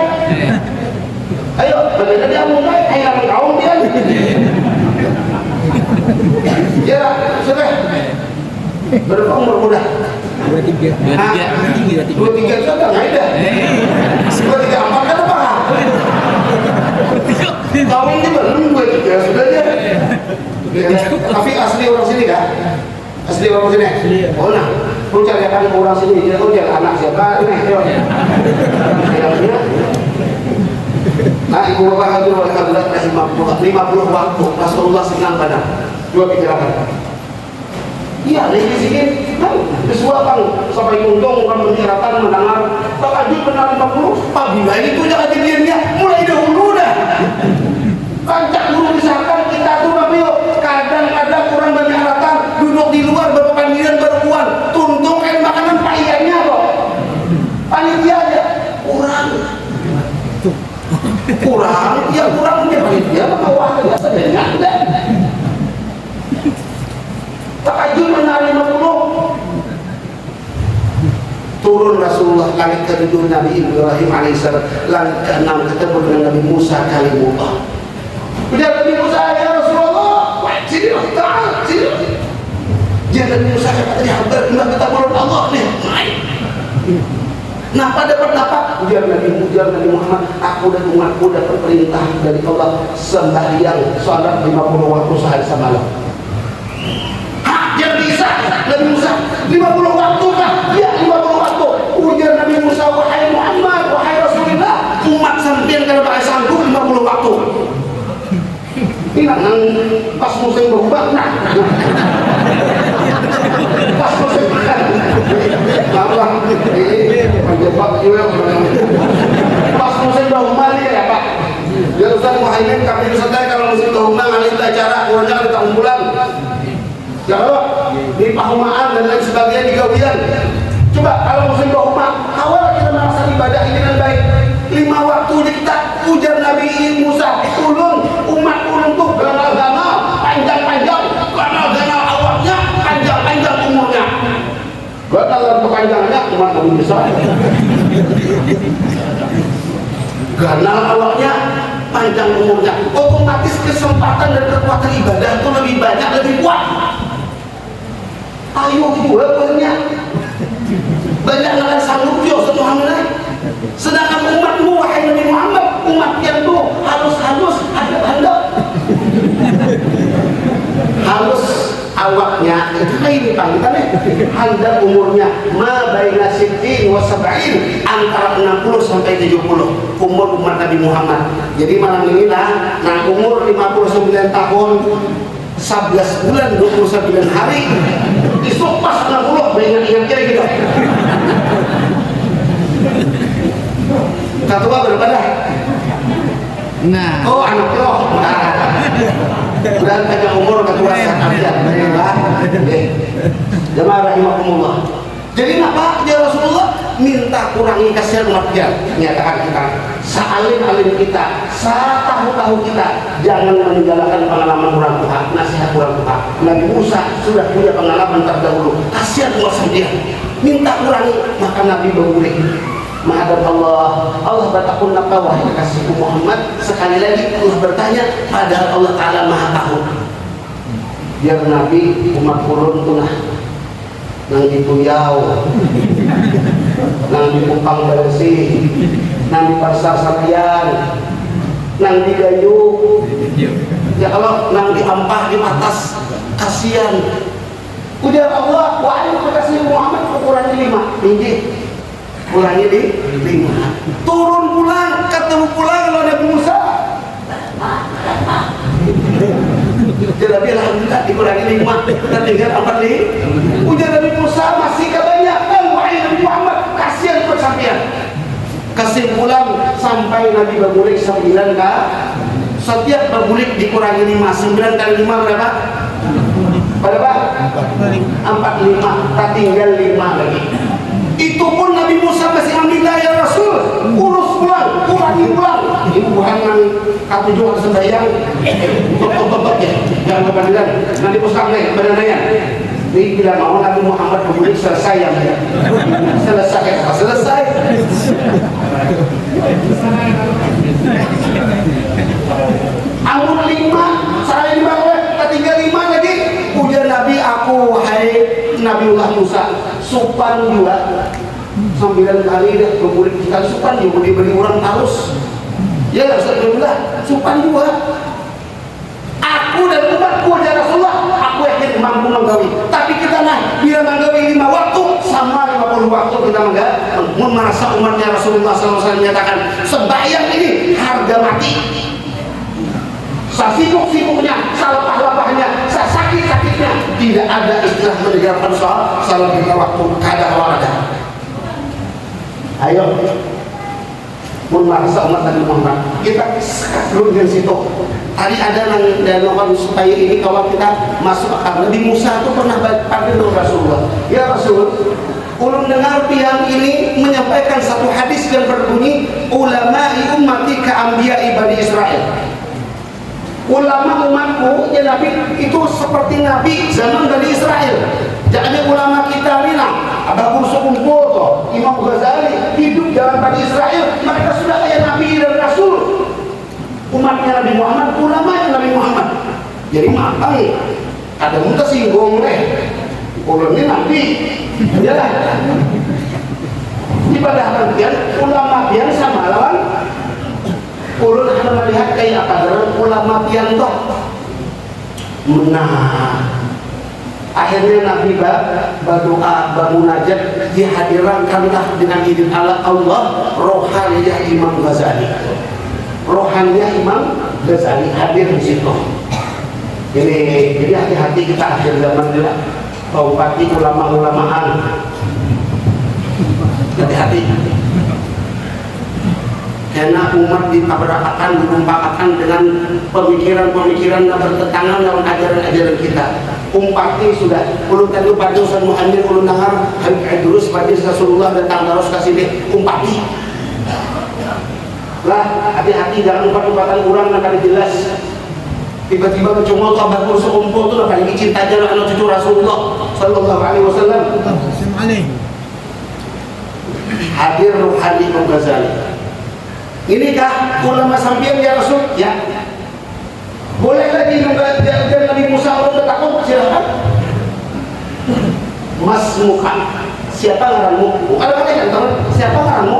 Ayo, bagaimana dia mulai? Ayo kaum dia. Ya, sudah. Berapa umur muda? 23 sudah nggak ada. 23 kan apa? Kawin ini belum 23 sudah aja. Tapi asli orang sini kan? Asli orang sini? Asli. Oh nah, lu carikan orang sini, dia tahu dia anak siapa ini? Nah, ibu bapak hadirin wal hadirat rahimahullah, 50 waktu Rasulullah senang pada dua pikiran. Iya, lagi sedikit, kan? Kesuap bang, sampai untung orang penghiratan mendengar tak ajib benar 50. Pagi ini tuh jangan jadiannya mulai dahulu dah. Kancak dulu misalkan kita tuh tapi kadang-kadang kurang banyak haratan duduk di luar bapak panggilan berkuan tuntung kan makanan paiannya kok. Panitia aja kurang dia panitia maka wakil sebenarnya ada. Takajul menari 50. Turun Rasulullah langit ke-7 Nabi Ibrahim alaihissalam, langit ke-6 ketemu dengan Nabi Musa kalimullah. Udah Nabi Musa ya Rasulullah, sini ta'al, sini. Dia Nabi Musa kata dia hampir kita turun Allah nih. Nah pada pendapat ujar Nabi Muhammad, aku dan umatku dapat perintah dari Allah sembahyang salat 50 waktu sehari semalam. Yang bisa Nabi Musa 50 waktu kah? Ya 50 waktu. Ujar Nabi Musa, wahai Muhammad, wahai Rasulullah, umat sampean kalau pakai sanggup 50 waktu. Ini nang pas musim berubah nah. Pas musim Allah menjebak juga. Pas musim berubah nih ya Pak. Ya Ustaz Muhaimin kami selesai kalau musim berubah ngalih acara kurangnya di tahun bulan. Ya Allah, di pahumaan dan lain sebagainya di gawian. Coba kalau musim berhubungan, awal kita merasa ibadah ini dengan baik. 5 waktu kita ujar Nabi Musa, ulun umat ulun tuh ganal-ganal, panjang-panjang, ganal-ganal awaknya, panjang-panjang umurnya. Ganal dan kepanjangannya umat Nabi Musa. Ganal awaknya, panjang umurnya. Otomatis kesempatan dan kekuatan ibadah itu lebih banyak, lebih kuat. Ayo juga banyak akan sanggup yo satu hamil. Sedangkan umatmu wahai Nabi Muhammad, umat yang tuh halus hadap halus awaknya itu ini panggilannya handap umurnya ma baina sittin wa sab'in, antara 60 sampai 70 umur umat Nabi Muhammad. Jadi malam inilah nah umur 59 tahun 11 bulan 29 hari isuk pas 60 ingat-ingatnya gitu. Ketua berapa dah? Nah. Oh anak lo. Dan panjang umur ketua sekalian. Jemaah rahimahumullah. Jadi apa ya Rasulullah minta kurangi kasihan umat dia. Nyatakan kita sealim-alim kita, setahu-tahu kita jangan meninggalkan pengalaman orang tua, nasihat orang tua. Nabi Musa sudah punya pengalaman terdahulu, kasihan umat dia, minta kurangi. Maka Nabi berguling menghadap Allah bertakun napa wahai kasihku Muhammad. Sekali lagi Allah bertanya, padahal Allah Ta'ala maha tahu. Biar Nabi umat kurun tunah nang dipuyau, nang dipupang bersih, nang dipasar sakyan, nang digayung. Ya kalau nang diampah di atas kasihan. Ujar Allah, wahai kekasih Muhammad, kurangi 5 injil. Kurangi di 5. Turun pulang, ketemu pulang kalau Nabi Musa. Jadi alhamdulillah dikurangi 5 dan tinggal 4 nih. Ujar Nabi Musa masih kebanyakan wahai Nabi Muhammad, kasihan persampaian. Kesimpulan sampai Nabi berbulik 9 kah? Setiap berbulik dikurangi 5. 9 kali 5 berapa? Berapa? 45. Tak tinggal 5 lagi. Itu pun Nabi Musa masih alhamdulillah ya Rasul, urus pulang, kurangi pulang. Ini bukan yang katujuh sembahyang untuk ya, jangan kebandilan. Nanti pusat nih berananya. Ini bila mau Nabi Muhammad kemudian selesai yang selesai. Anggur 5, saya di bawah, tinggal 5 lagi. Ujar Nabi, aku wahai Nabiullah Musa, supan juga 9 kali dah berbulik kita supan juga diberi orang halus. Ya Ustaz Nabiullah, supan juga. Aku dan umatku ya Rasulullah, aku yakin mampu menggawi. Tapi kita merasa umatnya Rasulullah SAW menyatakan sembahyang ini harga mati, sesibuk-sibuknya, salepah-lepahnya, sesakit-sakitnya, tidak ada istilah meninggalkan salat lima waktu kada warada. Ayo, pun merasa umat Nabi Muhammad, kita sekat dulu dengan situ. Tadi ada yang supaya ini kalau kita masuk akal. Nabi Musa itu pernah panggil Rasulullah, ya Rasul, ulun dengar pihak ini menyampaikan satu hadis yang berbunyi ulama'i ummati ka'ambiya'i Bani Israel. Ulama umatku ya Nabi itu seperti Nabi zaman Bani Israel. Jadi ulama kita ini lah ada kursus kumpul toh Imam Ghazali hidup dalam Bani Israel, mereka sudah kayak Nabi dan Rasul. Umatnya Nabi Muhammad, ulamanya Nabi Muhammad. Jadi matang ada muka singgung deh ulun ini Nabi ya lah. Ibadah artian ulama pian sama lawan ulun akan melihat kayak apa dalam ulama pian toh. Nah akhirnya Nabi berdoa bermunajat dihadirankanlah dengan izin Allah rohaniyah Imam Ghazali. Rohaniyah Imam Ghazali hadir di situ. Ini jadi hati-hati kita akhir zaman ini lah. Taupati ulama-ulamaan. Hati-hati. Karena umat ditabrakan, diumpamakan dengan pemikiran-pemikiran yang bertentangan dengan ajaran-ajaran kita. Umpati sudah. Ulun tadi pada Ustaz Muhammad ulun dengar Habib Idrus pada Rasulullah datang terus kasih deh umpati. Lah hati-hati jangan umpat-umpatan kurang nak ada jelas. Tiba-tiba cuma tu abah kursus kumpul tu lah paling cinta aja anak cucu Rasulullah Sallallahu Alaihi Wasallam. Hadir Ruhani Imam Ghazali. Inikah ulama sampian ya Rasul? Ya. Boleh lagi dan Nabi Musa orang takut silakan. Mas muka. Siapa ngaranmu? Bukan ada yang tahu. Siapa ngaranmu?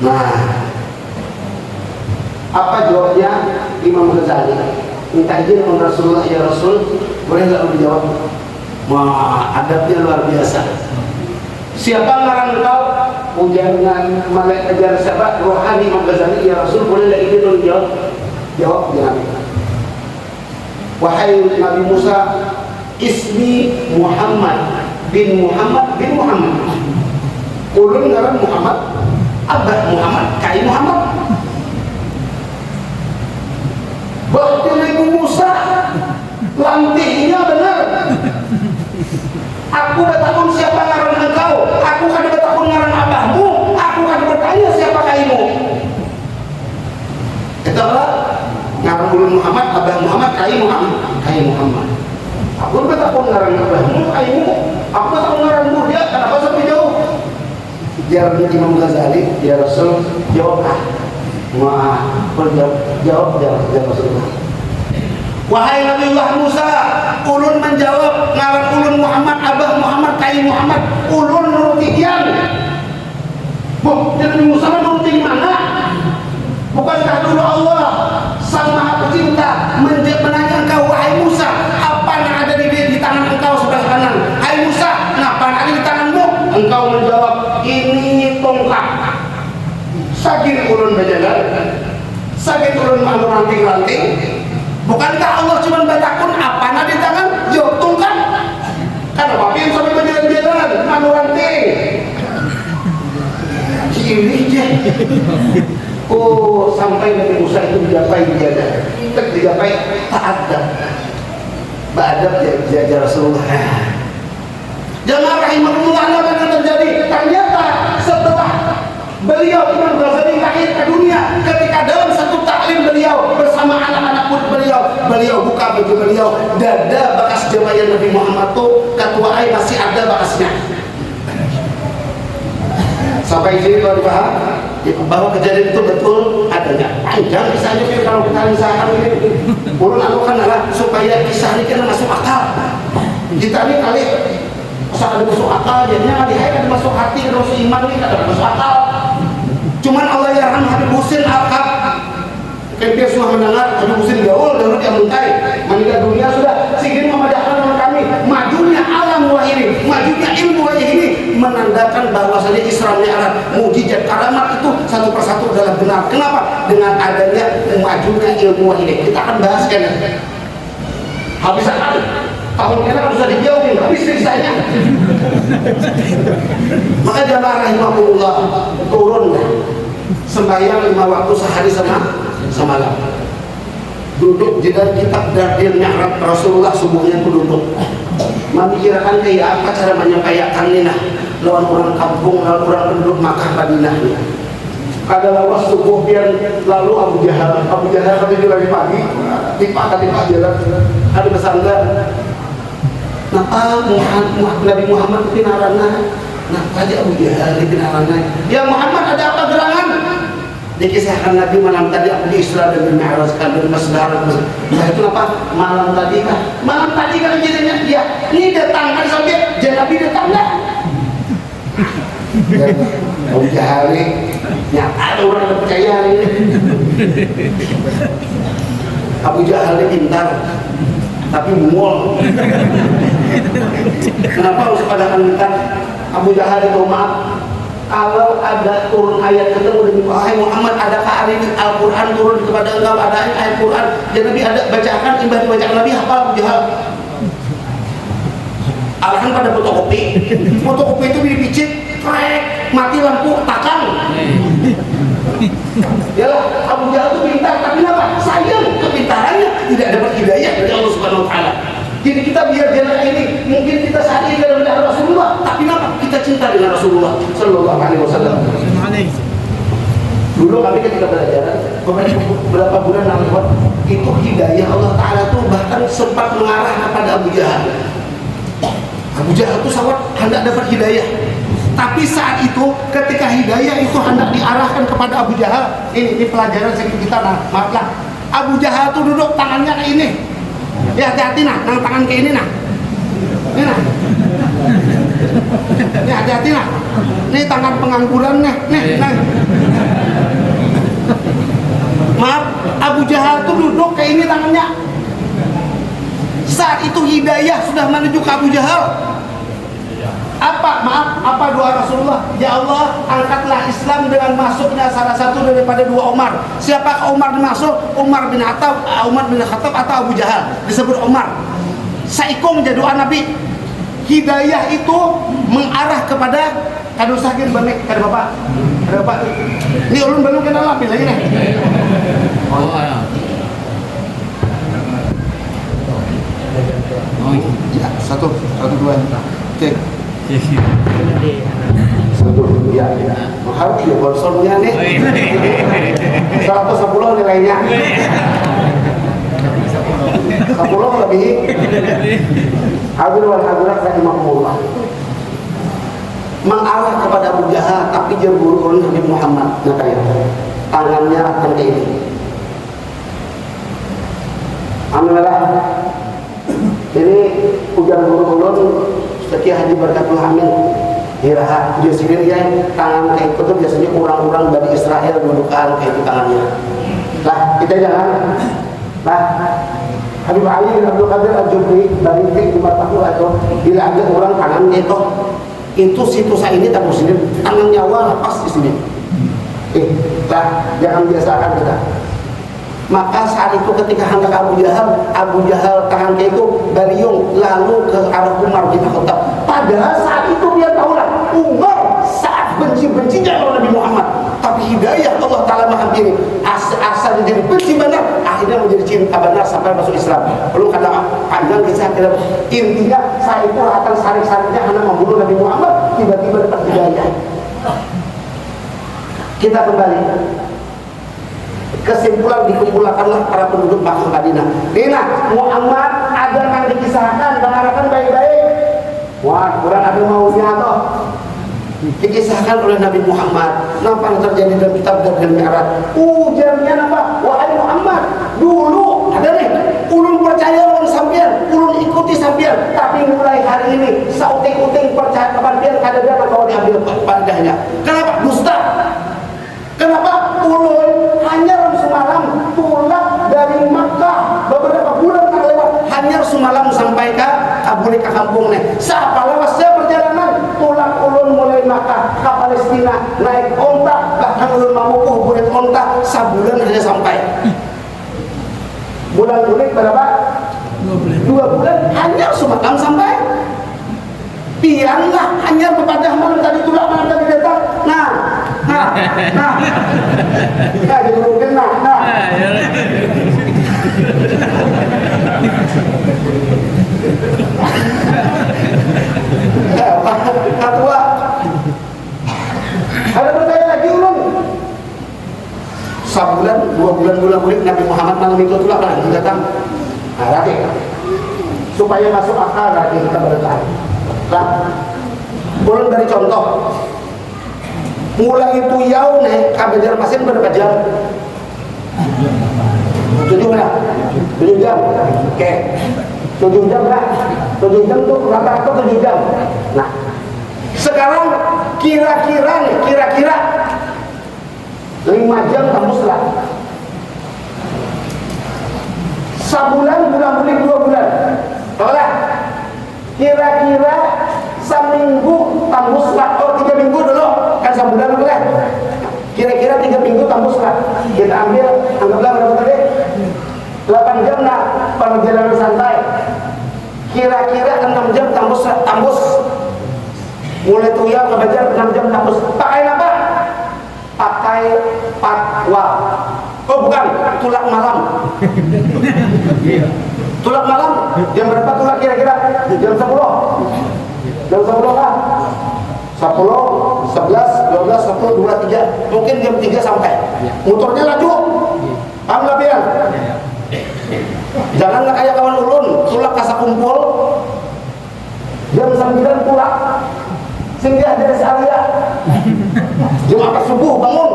Nah, apa jawabnya Imam Ghazali? Minta izin kepada Rasulullah, ya Rasul, boleh nggak dijawab? Wah, adabnya luar biasa. Siapa ngarang engkau? Ujangan malaikat ajar siapa? Rohani Imam Ghazali, ya Rasul, boleh nggak izin dijawab? Jawab jangan. Wahai Nabi Musa, ismi Muhammad bin Muhammad bin Muhammad. Ulun ngaran Muhammad, abah Muhammad, kai Muhammad. Bahkan Nabi Musa lantihnya benar. Aku bertakun siapa ngaran engkau? Aku kan bertakun ngaran abahmu. Aku kan bertanya siapa kaimu? Itulah ngaran ulun Muhammad, abah Muhammad, kai Muhammad, kai Muhammad. Aku bertakun ngaran abahmu, kaimu. Aku bertakun ngaranmu dia. Kenapa sampai jauh? Jawab Imam Ghazali, ya Rasul, jawablah. Wah, jawab Rasulullah. Wahai Nabiullah Musa, ulun menjawab ngaran ulun Muhammad, abah Muhammad, kai Muhammad, ulun nuruti dian. Jadi Musa nuruti mana? Bukankah dulu Allah Sang Maha Pencipta menanya engkau, wahai Musa, apa yang ada di tangan engkau sebelah kanan? Hai Musa, apa yang ada di tanganmu? Engkau menjawab, ini tongkat. Sakit ulun berjalan, sakit ulun malu ranting-ranting. Bukankah Allah cuma bertakun apa yang ada di tangan? Jawab tongkat. Kan apa yang sampai berjalan-jalan malu ranting? Ini je. Oh, sampai Nabi Musa itu digapai biada, digapai ta'adab, ba'adab jajar Rasulullah. Jamaah rahimahullah, apa yang terjadi? Ternyata setelah beliau Imam Ghazali lahir ke dunia, ketika dalam satu taklim beliau bersama anak-anak beliau buka baju beliau, dada bekas jemaah Nabi Muhammad tuh ketua ai masih ada bekasnya. Sampai sini kalau dipaham bahwa kejadian itu betul adanya. Panjang kisahnya kalau kita misalkan ini ulun anukan adalah supaya kisah ini kena masuk akal. Kita ini kali asal ada masuk akal, jadinya kali ada masuk hati, ada masuk iman, ini ada masuk akal. Cuman Allah yarham Habib Husin Al-Kab, kan dia sudah mendengar Habib Husin gaul dalam yang mentai meninggal dunia sudah sehingga memadahkan dengan kami majunya alam wahid ini, majunya ilmu wahid ini menandakan bahwasanya Isra Isra Mi'raj, mukjizat, karamat itu satu persatu adalah benar. Kenapa? Dengan adanya memajukan ilmu wahid. Kita akan bahaskan. Habis sekali. Tahun ini kan bisa dijauhin, habis sisanya. Maka jamaah rahimahullah, turun sembahyang 5 waktu sehari semalam. Duduk di dalam kitab Dardil Mi'raj Rasulullah subuhnya itu duduk. Memikirkan kayak apa cara menyampaikan ini nah lawan orang kampung, lawan orang penduduk Makkah Madinah. Ada lawas subuh biar lalu Abu Jahal tadi lagi pagi tipa jalan ada bersandar. Nabi Muhammad itu narana. Nah, aja Abu Jahal itu narana. Ya Muhammad, ada apa gerangan? Dikisahkan Nabi malam tadi aku di Isra dan Mi'rajkan dari Masdar. Nah itu apa? Malam tadi kan jadinya dia ini datang kan sampai Nabi datang dah. Abu Jahal ini nyata ada orang yang percaya ini. Abu Jahal ini pintar tapi bungol. Kenapa harus pada pintar? Abu Jahal itu maaf. Kalau ada turun ayat ketemu dengan wahai Muhammad, adakah hari ini Al-Quran turun kepada engkau, ada ayat Quran jadi Nabi ada bacakan, imbas dibacakan Nabi hafal Abu Jahal. Alasan pada fotokopi itu dipicit, trek, mati lampu, takang. Yalah, Abu Jahal itu pintar, tapi apa? Sayang kepintarannya tidak dapat hidayah dari Allah Subhanahu Wa Taala. Jadi kita biar jalan ini, mungkin kita saat ini dalam darah Rasulullah, tapi kenapa? Kita cinta dengan Rasulullah Sallallahu Alaihi Wasallam. Dulu kami ketika belajar, beberapa bulan lalu, itu hidayah Allah Taala tuh bahkan sempat mengarah kepada Abu Jahal. Abu Jahal itu sangat hendak dapat hidayah. Tapi saat itu, ketika hidayah itu hendak diarahkan kepada Abu Jahal, ini pelajaran sedikit kita, nah, maaflah. Abu Jahal tuh duduk tangannya ke ini. Ya hati-hati nah, tangan ke ini nah. Ini nah. Ini hati-hati nah. Ini tangan pengangguran nah. Nah. Maaf, Abu Jahal tuh duduk ke ini tangannya. Saat itu hidayah sudah menuju ke Abu Jahal. Apa doa Rasulullah? Ya Allah, angkatlah Islam dengan masuknya salah satu daripada 2 Umar. Siapa Umar dimaksud? Umar bin Khattab atau Abu Jahal disebut Umar. Saikung jadi doa Nabi. Hidayah itu mengarah kepada kado sakit banek kada bapak. Kada bapak. Ini ulun belum kenal lagi nih. Oh ya. Ya, satu dua. Cek. Satu ya. Harus ya bolsonnya nih. 110 nilainya. 10 lebih. Hadirin hadirat rahimahumullah. Mengarah kepada Abu Jahal tapi jerburu oleh Nabi Muhammad. Nah kayak tangannya akan ke ini. Alhamdulillah. Ini ujar guru ulun Sekian Haji Barkatul Hamid Hiraha Jasirin ya tangan kayak itu biasanya orang-orang dari Israel dudukan kayak itu tangannya. Lah kita jangan. Lah Habib Ali bin Abdul Qadir Al-Jubri dari Umar Tahul atau bila ada orang tangan itu situs ini tak muslim tangan nyawa lepas di sini. Lah jangan biasakan kita. Maka saat itu ketika hendak Abu Jahal tangannya itu bariung lalu ke arah Umar bin Khattab. Padahal saat itu dia tahulah Umar saat benci-bencinya kepada Nabi Muhammad. Tapi hidayah Allah Ta'ala menghampiri asal menjadi benci benar akhirnya menjadi cinta benar sampai masuk Islam. Belum kata panjang kisah kita. Intinya saat itu akan sarik-sariknya hendak membunuh Nabi Muhammad tiba-tiba dapat hidayah. Kita kembali. Kesimpulan dikumpulkanlah para penduduk Makkah Madinah. Nina Muhammad ada yang dikisahkan dengarkan baik-baik. Wah kurang ada maunya toh. Dikisahkan oleh Nabi Muhammad. Apa yang terjadi dalam kitab Dardil Mi'raj? Ujarnya apa? Wahai Muhammad, dulu ada nih. Ulun percaya ulun sampean, ulun ikuti sampean. Tapi mulai hari ini sauting-uting percaya kepada dia kadang-kadang kau diambil padanya. Kenapa? Dusta. Kenapa? Ulun hanya semalam pulang dari Makkah beberapa bulan tak lewat hanya semalam sampai ke balik ke kampung nih. Siapa lewasnya perjalanan pulang ulun mulai Makkah ke Palestina naik onta, bahkan ulun mamukuh buat onta sebulan hanya sampai. Bulan bulik berapa? 2 bulan hanya semalam sampai. Pianlah hanya kepada malam tadi tulak malam tadi datang. Nah jadi mungkin nah. Ketua ada bertanya lagi ulun sebulan 2 bulan bulik Nabi Muhammad malam itu tulak malam datang. Nah lagi supaya masuk akal lagi kita bertahan. Nah, ulun dari contoh mulai itu yau nih kabejar pasien berapa jam? 7 jam. Oke. 7 jam lah. 7 jam tuh rata-rata 7 jam. Nah, sekarang kira-kira 5 jam tembus lah. Sebulan bulan-bulan 2 bulan. Tahu lah? Kira-kira seminggu tembus lah. Oh 3 minggu dulu kan sebulan dulu kan. Kira-kira 3 minggu tembus lah. Kita anggaplah berapa tadi? 8 jam lah perjalanan santai. Kira-kira 6 jam tembus. Mulai tuyang ke Banjar 6 jam tembus. Pakai apa? Pakai patwa. Oh bukan, tulak malam. Tulak malam jam berapa tulak kira-kira? Jam 10. Jam 10 lah. 10, 11, 12, 10, 2, 3. Mungkin jam 3 sampai. Motornya laju. Paham gak Pian? Janganlah kayak kawan ulun tulak kasa kumpul jam 9 tulak singgah dari Alia jam 4 subuh bangun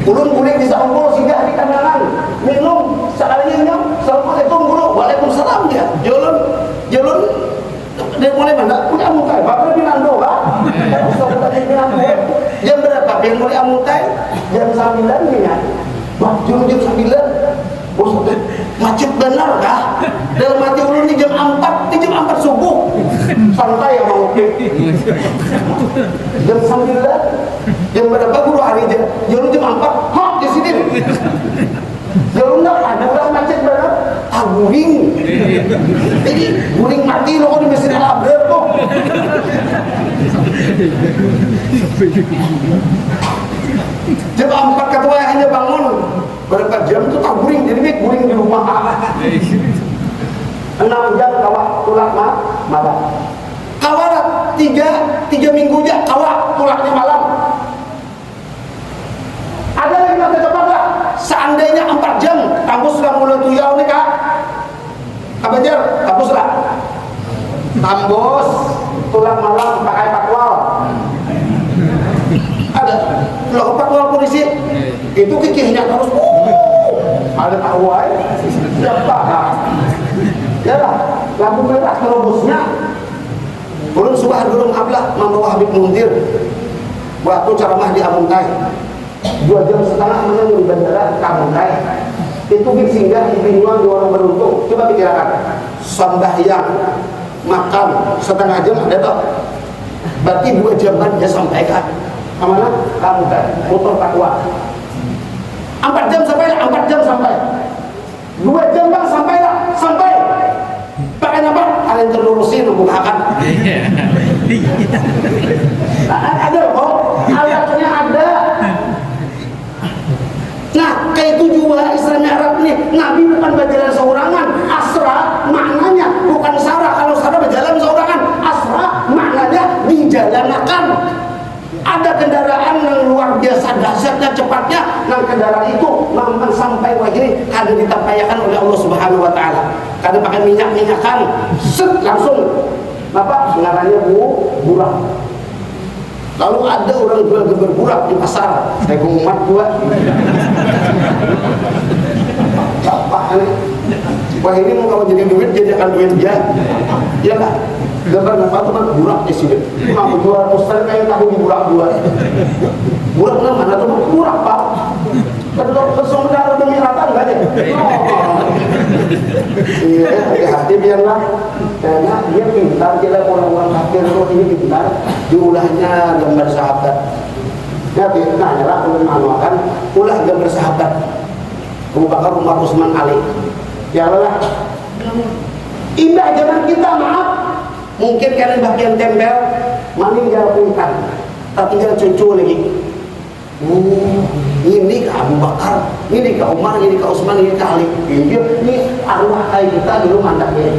ulun boleh bisa kumpul singgah di kandangan minum sekalinya assalamualaikum guru waalaikumsalam dia jalan dia mulai mana udah amukai bakal binando ha jam berapa dia mulai amukai jam 9 nya jam 9 bos macet benar kah? Dalam hati ulun di jam 4 subuh santai ya mau jam 9 jam berapa guru hari jam 4 hop di sini jalan ada orang macet benar guring jadi guring mati lo di mesin labrer kok jam 4 ketua hanya bangun berapa jam itu tak guring jadi guring di rumah 6 jam kawak tulak malam kawak 3 minggu aja kawak tulaknya malam ada lagi masa cepat lah seandainya 4 jam kampus sudah mulai tuyau nih kak Banjar kampus lah kampus tulak malam pakai patwal ada loh patwal polisi itu kikihnya terus ada awal siapa ya lah lampu merah terobosnya ulun subah dulu maaflah membawa Habib Muntir waktu ceramah di Amuntai 2 jam setengah menunggu di bandara ke Amuntai itu singgah di Binuang di orang beruntung coba pikirkan sembahyang makan setengah jam ada toh berarti 2 jaman dia sampaikan kemana? Ke Amuntai motor takwa 4 jam sampai 2 jam bang sampai pakai apa? Kalian terlurusin membukakan ada kok alatnya ada nah kayak itu juga Isra Mi'raj nih Nabi bukan berjalan seorangan asra maknanya bukan sarah kalau sarah berjalan seorangan asra maknanya dijalankan ada kendaraan yang luar biasa dahsyatnya cepatnya dan kendaraan itu memang sampai wajib kada ditampayakan oleh Allah Subhanahu wa taala kada pakai minyakan set langsung apa ngarannya burak lalu ada orang jual geber burak di pasar saya umat juga apa ini wah ini mau kalau jadi duit jadi akan duit dia ya lah gambar apa teman burak di sini mau jual poster kayak tahu di burak burak mana tuh burak pak kalau kesempatan demi rata enggak deh Iya, hati-hati biarlah. Karena dia pintar, kira orang-orang kafir itu ini pintar. Diulahnya gambar sahabat. Ya, nanya lah ulun manuakan, ulah gambar sahabat. Abu Bakar, Umar, Utsman, Ali. Ya lah. Indah zaman kita, maaf. Mungkin kalian bagian tempel, maning jalan pingkan, tapi jangan cucu lagi. Ini ke Abu Bakar, ini ke Umar, ini ke Utsman, ini ke Ali. Ini arwah kayak kita dulu mandaknya.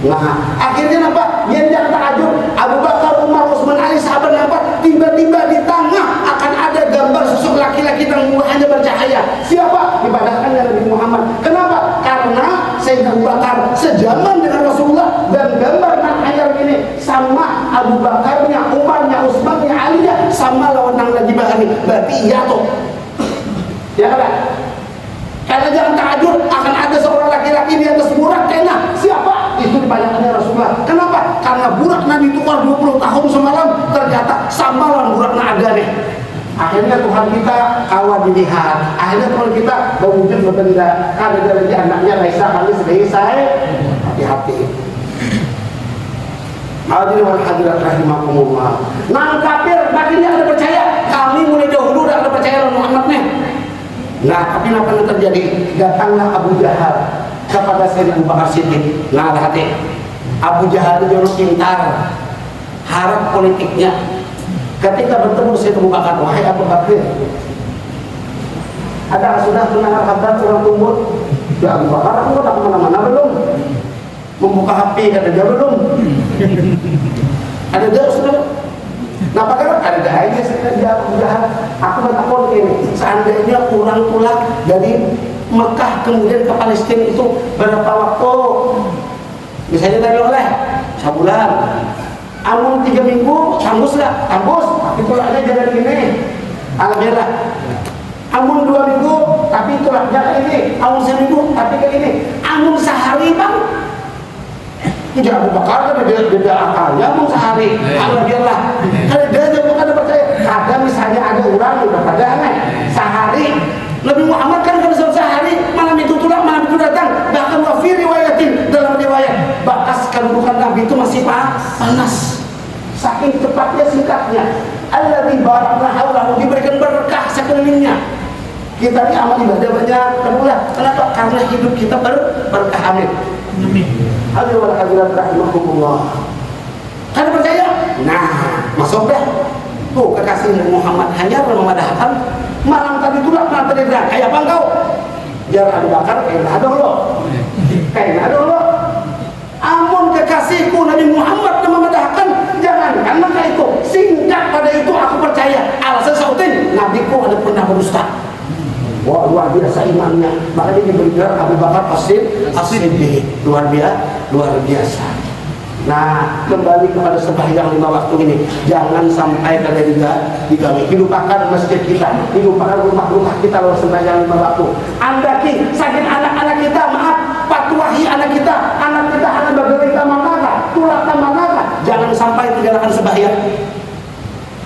Nah, akhirnya apa? Yang jangan takjub, Abu Bakar, Umar, Utsman, Ali, sahabat apa? Tiba-tiba di tengah akan ada gambar sosok laki-laki yang hanya bercahaya. Siapa? Dipadahkan Nabi Muhammad. Kenapa? Karena Sayyidina Abu Bakar sejaman dengan Rasulullah, dan gambar ayat ini sama Abu Bakarnya, Umarnya, Utsmannya, Alinya sama lawan nang lagi bahari. Berarti iya tuh. Ya kan? Karena jangan takjub akan ada seorang laki-laki di atas burak kena. Siapa? Itu dipanjangkannya Rasulullah. Kenapa? Karena burak Nabi tukar 20 tahun semalam, ternyata sama lawan burak ada nih. Akhirnya Tuhan kita awal dilihat. Akhirnya Tuhan kita berwujud berbenda. Karena dia lagi anaknya Raisa kali sedih saya. Hati-hati. Hadirin wal hadirat rahimakumullah. Nang kafir makin ada percaya. Kami mulai dahulu dah ada percaya dengan Muhammad nih. Nah, tapi apa yang terjadi? Datanglah Abu Jahal kepada Sayyidina Abu Bakar Siddiq. Nah, hati. Abu Jahal itu orang pintar, harap politiknya. Ketika bertemu Sayyidina Abu Bakar, wahai Abu Bakar, ada sudah mendengar kabar orang tumbuh? Ya Abu Bakar, aku tak kemana-mana belum. Membuka HP kata dia belum. Ada dia sudah. Nah, padahal ada aja sebenarnya Abu Jahal. Aku bertakon ini, seandainya orang pulang dari Mekah kemudian ke Palestina itu berapa waktu? Misalnya tadi oleh sebulan, amun 3 minggu, tembus lah, tembus. Tapi tulangnya jangan gini, alhamdulillah. Amun 2 minggu, tapi tulangnya kayak ini. Amun seminggu, tapi kayak ini. Amun sehari bang. Tidak Abu Bakar kan dia akalnya amun sehari. Alhamdulillah. Kalau dia bukan percaya. Kadang misalnya ada orang udah pada aneh sehari. Nabi Muhammad kan kalau sehari, malam itu tulang, malam itu datang. Bahkan wafi riwayatin dalam riwayat, bakas kandungan Nabi itu masih panas. Saking cepatnya singkatnya. Alladzi barakna haulahu, diberikan berkah sekelilingnya. Kita ini amal ibadah banyak. Kenapa? Karena hidup kita berkah. Amin. Hadirin wal hadirat rahimakumullah. Kan percaya? Nah, masuk dah. Tuh kekasih Muhammad hanya memadahkan malam tadi tulak malam tadi dah. Kayak apa engkau? Biar Abu Bakar kena dulu. Kena dulu. Amun kekasihku Nabi Muhammad memadahkan, jangan karena itu singkat pada itu aku percaya. Alasan sautin nabiku ada pernah berdusta. Wah, luar biasa imannya. Makanya diberi gelar Abu Bakar As-Siddiq. Luar biasa. Nah, kembali kepada sembahyang 5 waktu ini. Jangan sampai kalian digawe. Dilupakan masjid kita, dilupakan rumah-rumah kita lewat sembahyang 5 waktu. Andaki sakit anak-anak kita, maaf, patuahi anak kita anak berderita manakah, tulak manakah. Jangan sampai tinggalkan sembahyang.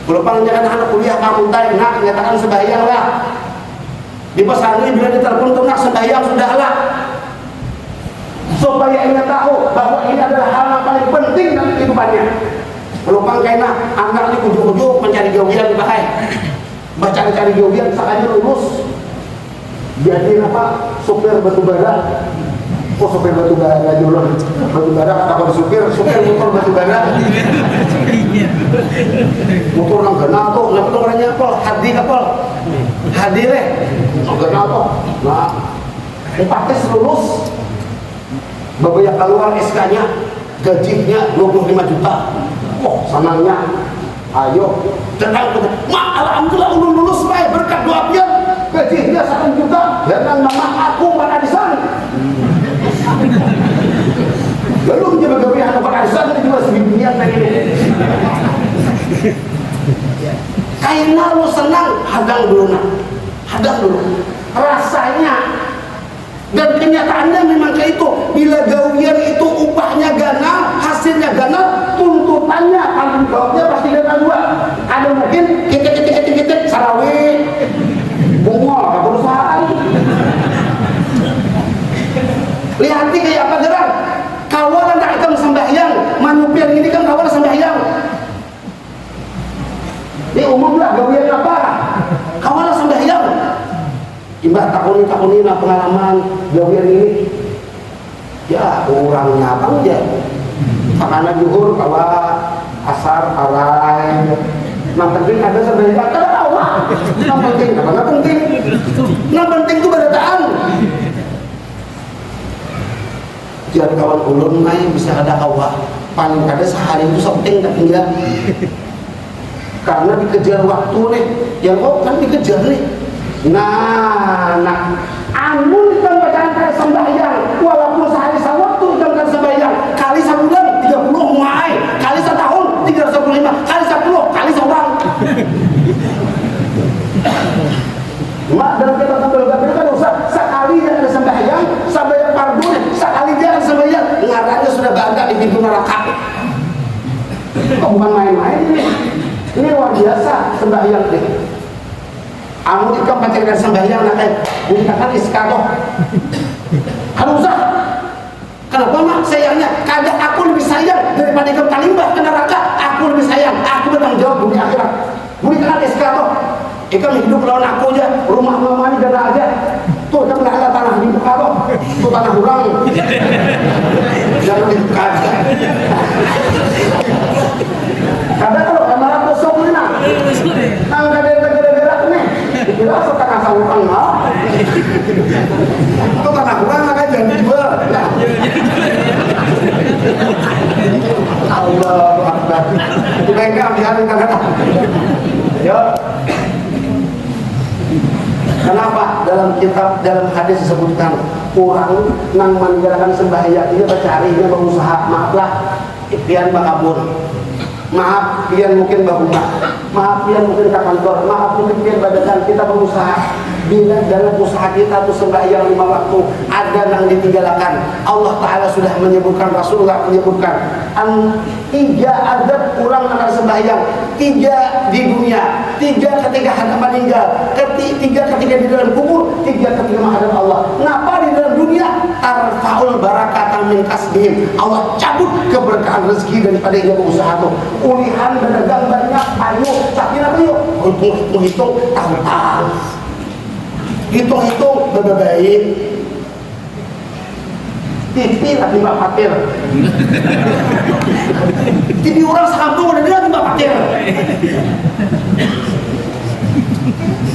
Kalau jangan anak kuliah kamu tay, nak nyatakan sembahyang lah. Di pesantren bila ditelepon nak sembahyang sudahlah, supaya ia tahu bahwa ini adalah hal yang paling penting dalam kehidupannya. Peluang kena anak ini ujuk-ujuk mencari gawian bahaya, cari gawian sakanya lulus jadi apa? Supir batubara. Oh, supir batubara dulu. Batubara takut supir motor batubara. Motor nang kenal tuh, kenapa tuh orangnya apa? Hadir kenapa? Nah, dipakai lulus. Bapak yang keluar SK-nya, gajinya 25 juta. Oh, senangnya. Ayo, tenang. Alhamdulillah ulun lulus baik berkat doa pian. Gajinya 1 juta. Dan mama aku Pak Adisan. Lalu menjaga gawean Pak Adisan itu juga sebibian lagi. Kaina lu senang, hadang dulu. Rasanya dan kenyataannya memang kayak itu. Bila gawian itu upahnya ganal, hasilnya ganal, tuntutannya tanggung jawabnya pasti ganal dua. Ada mungkin kita sarawih bungol ke perusahaan. Lihat tahun ini pengalaman gawian ini. Ya orangnya abang ya. Karena juhur bahwa asar alay. Yang penting ada sebenarnya kada tahu lah. Yang penting apa? Yang penting. Yang penting itu berataan. Jangan kawan ulun main bisa ada awak. Paling kada sehari itu something tak tinggal. Karena dikejar waktu nih. Yang kok kan dikejar nih. Nah, amun kita bacaan kayak sembahyang, walaupun sehari sewaktu kita kan sembahyang, kali sebulan 30 mai, kali setahun 365, kali 10, kali seorang. Mak dalam kita betul-betul kan usah sekali dia ada sembahyang, sembahyang fardu, sekali dia ada sembahyang, ngarannya sudah bangga di pintu neraka. Kok bukan main-main ini? Ini luar biasa sembahyang deh. Amun ikam pacarkan sembahyang nak gunakan iskadoh. Harus usah. Kenapa mak sayangnya? Kadang aku lebih sayang daripada ikam talimbah ke neraka. Aku lebih sayang. Aku bertanggung jawab dunia akhirat. Gunakan iskadoh. Ikam hidup lawan aku aja. Rumah mama ini gana aja. Tuh ikam nak ada tanah di muka loh. Tuh tanah kurang. Jangan dibuka aja. Kadang kalau kamar kosong ni nak. Nang gerak nih. Dikira asal tanah saluran lah. Itu tanah kurang kan jangan dijual. Allah Akbar. Mereka ambil kata-kata. Yo. Kenapa dalam kitab, dalam hadis disebutkan orang nang meninggalkan sembahyang dia bercari, dia berusaha, maaflah pian bakabur, maaf pian mungkin bahumah, maaf pian mungkin ke kantor, maaf mungkin pian badakan, kita berusaha. Bila dalam usaha kita itu sembahyang 5 waktu ada yang ditinggalkan, Allah Ta'ala sudah menyebutkan, Rasulullah menyebutkan 3 adab kurang akan sembahyang, 3 di dunia, 3 ketika hendak meninggal, 3 ketika di dalam kubur, 3 ketika menghadap Allah. Kenapa di dalam dunia? Tarfaul barakatan min kasbihim, Allah cabut keberkahan rezeki daripada dia berusaha itu. Ulihan berdagang banyak, ayo tapi apa yuk hitung tahun-tahun, hitung-hitung baik. TV lagi mbak patir. TV orang sekampung udah dia lagi mbak patir.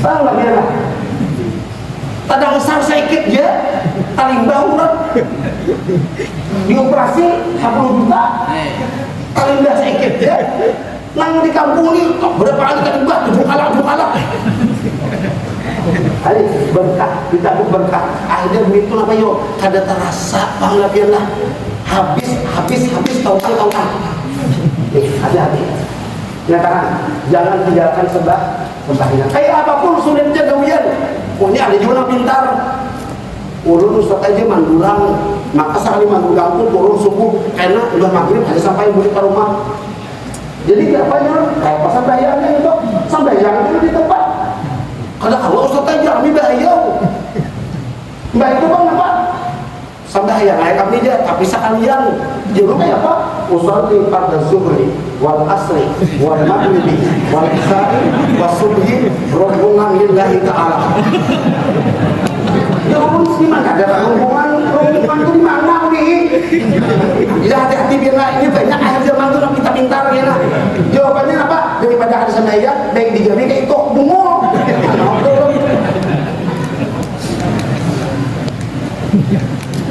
Tahu lah dia lah. Tadang besar sedikit je, talimbah urat. Dioperasi 10 juta. Talimbah sedikit je. Nang di kampung ni berapa kali talimbah 7 kalak. Hari berkah, ditabuk berkah. Akhirnya begitu apa yo, kada terasa panglapian lah. Habis tahu-tahu. Hati-hati. Nyatakan, jangan tinggalkan sembahyang. Kayak apapun sulitnya gawian. Oh ini ada juga pintar. Ulun ustaz aja mandurang, maka sekali mandurang pun turun subuh, karena udah maghrib hanya sampai balik ke rumah. Jadi apanya? Kayak pas sembahyangnya itu, sembahyang itu di tempat. Kada kalau ustaz aja kami bahaya. Mbak itu bang apa? Sembahyang ayat kami aja, tapi sekalian. Jadi kayak apa? Usolli pada zuhri wal asri wal maghribi wal isya'i was subhi rombongan lillahi ta'ala. Ya Allah, di mana ada rombongan itu di mana nih? Ya hati-hati biarlah, ini banyak akhir zaman tuh kita pintar ya lah. Jawabannya apa? Daripada ada sembahyang, baik dijamin kayak itu bungul.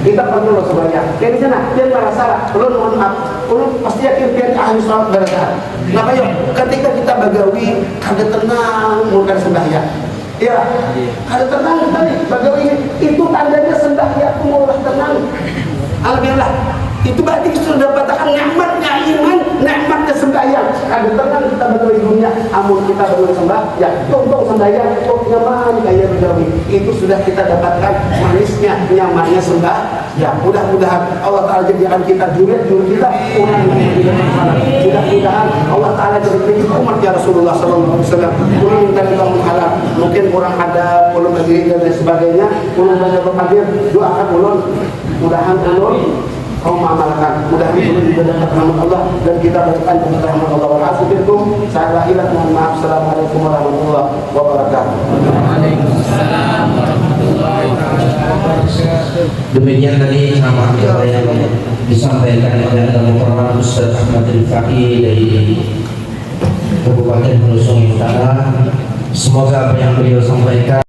Kita perlu loh sebanyak. Jadi sana, dia merasa ulun mohon maaf, ulun pasti yakin dia ahli sholat berada. Kenapa yuk? Ketika kita bagawi, kada tenang, bukan sembahyang. Ya, kada tenang kita nih bagawi itu tandanya sembahyang itu mulai tenang. Alhamdulillah. Itu berarti sudah dapatkan nikmatnya iman, nikmatnya sembahyang. Kada tenang kita bagawi dunia, amun kita bagawi sembahyang, tunggu sembahyang, kok nyaman kayak bagawi. Itu sudah kita dapatkan manisnya, nyamannya sembahyang. Ya, mudah-mudahan Allah Ta'ala jadikan kita juri kita orang yang tidak bersalah. Mudah-mudahan Allah Ta'ala jadikan umat ya Rasulullah SAW. Kurang minta kita menghalal. Mungkin kurang ada ulun berdiri dan sebagainya. Ulun banyak berkadir, doakan ulun. Mudahan ulun kau mengamalkan. Mudah-mudahan ulun juga dapat rahmat Allah dan kita berikan kepada rahmat Allah. Wa'alaikumussalam. Saya lahilah, mohon maaf. Assalamualaikum warahmatullahi wabarakatuh. Waalaikumsalam warahmatullahi wabarakatuh. Demikian tadi ceramah yang disampaikan oleh Bapak Ustaz Ahmad Rifai dari Kabupaten Hulu Sungai Utara. Semoga apa yang beliau sampaikan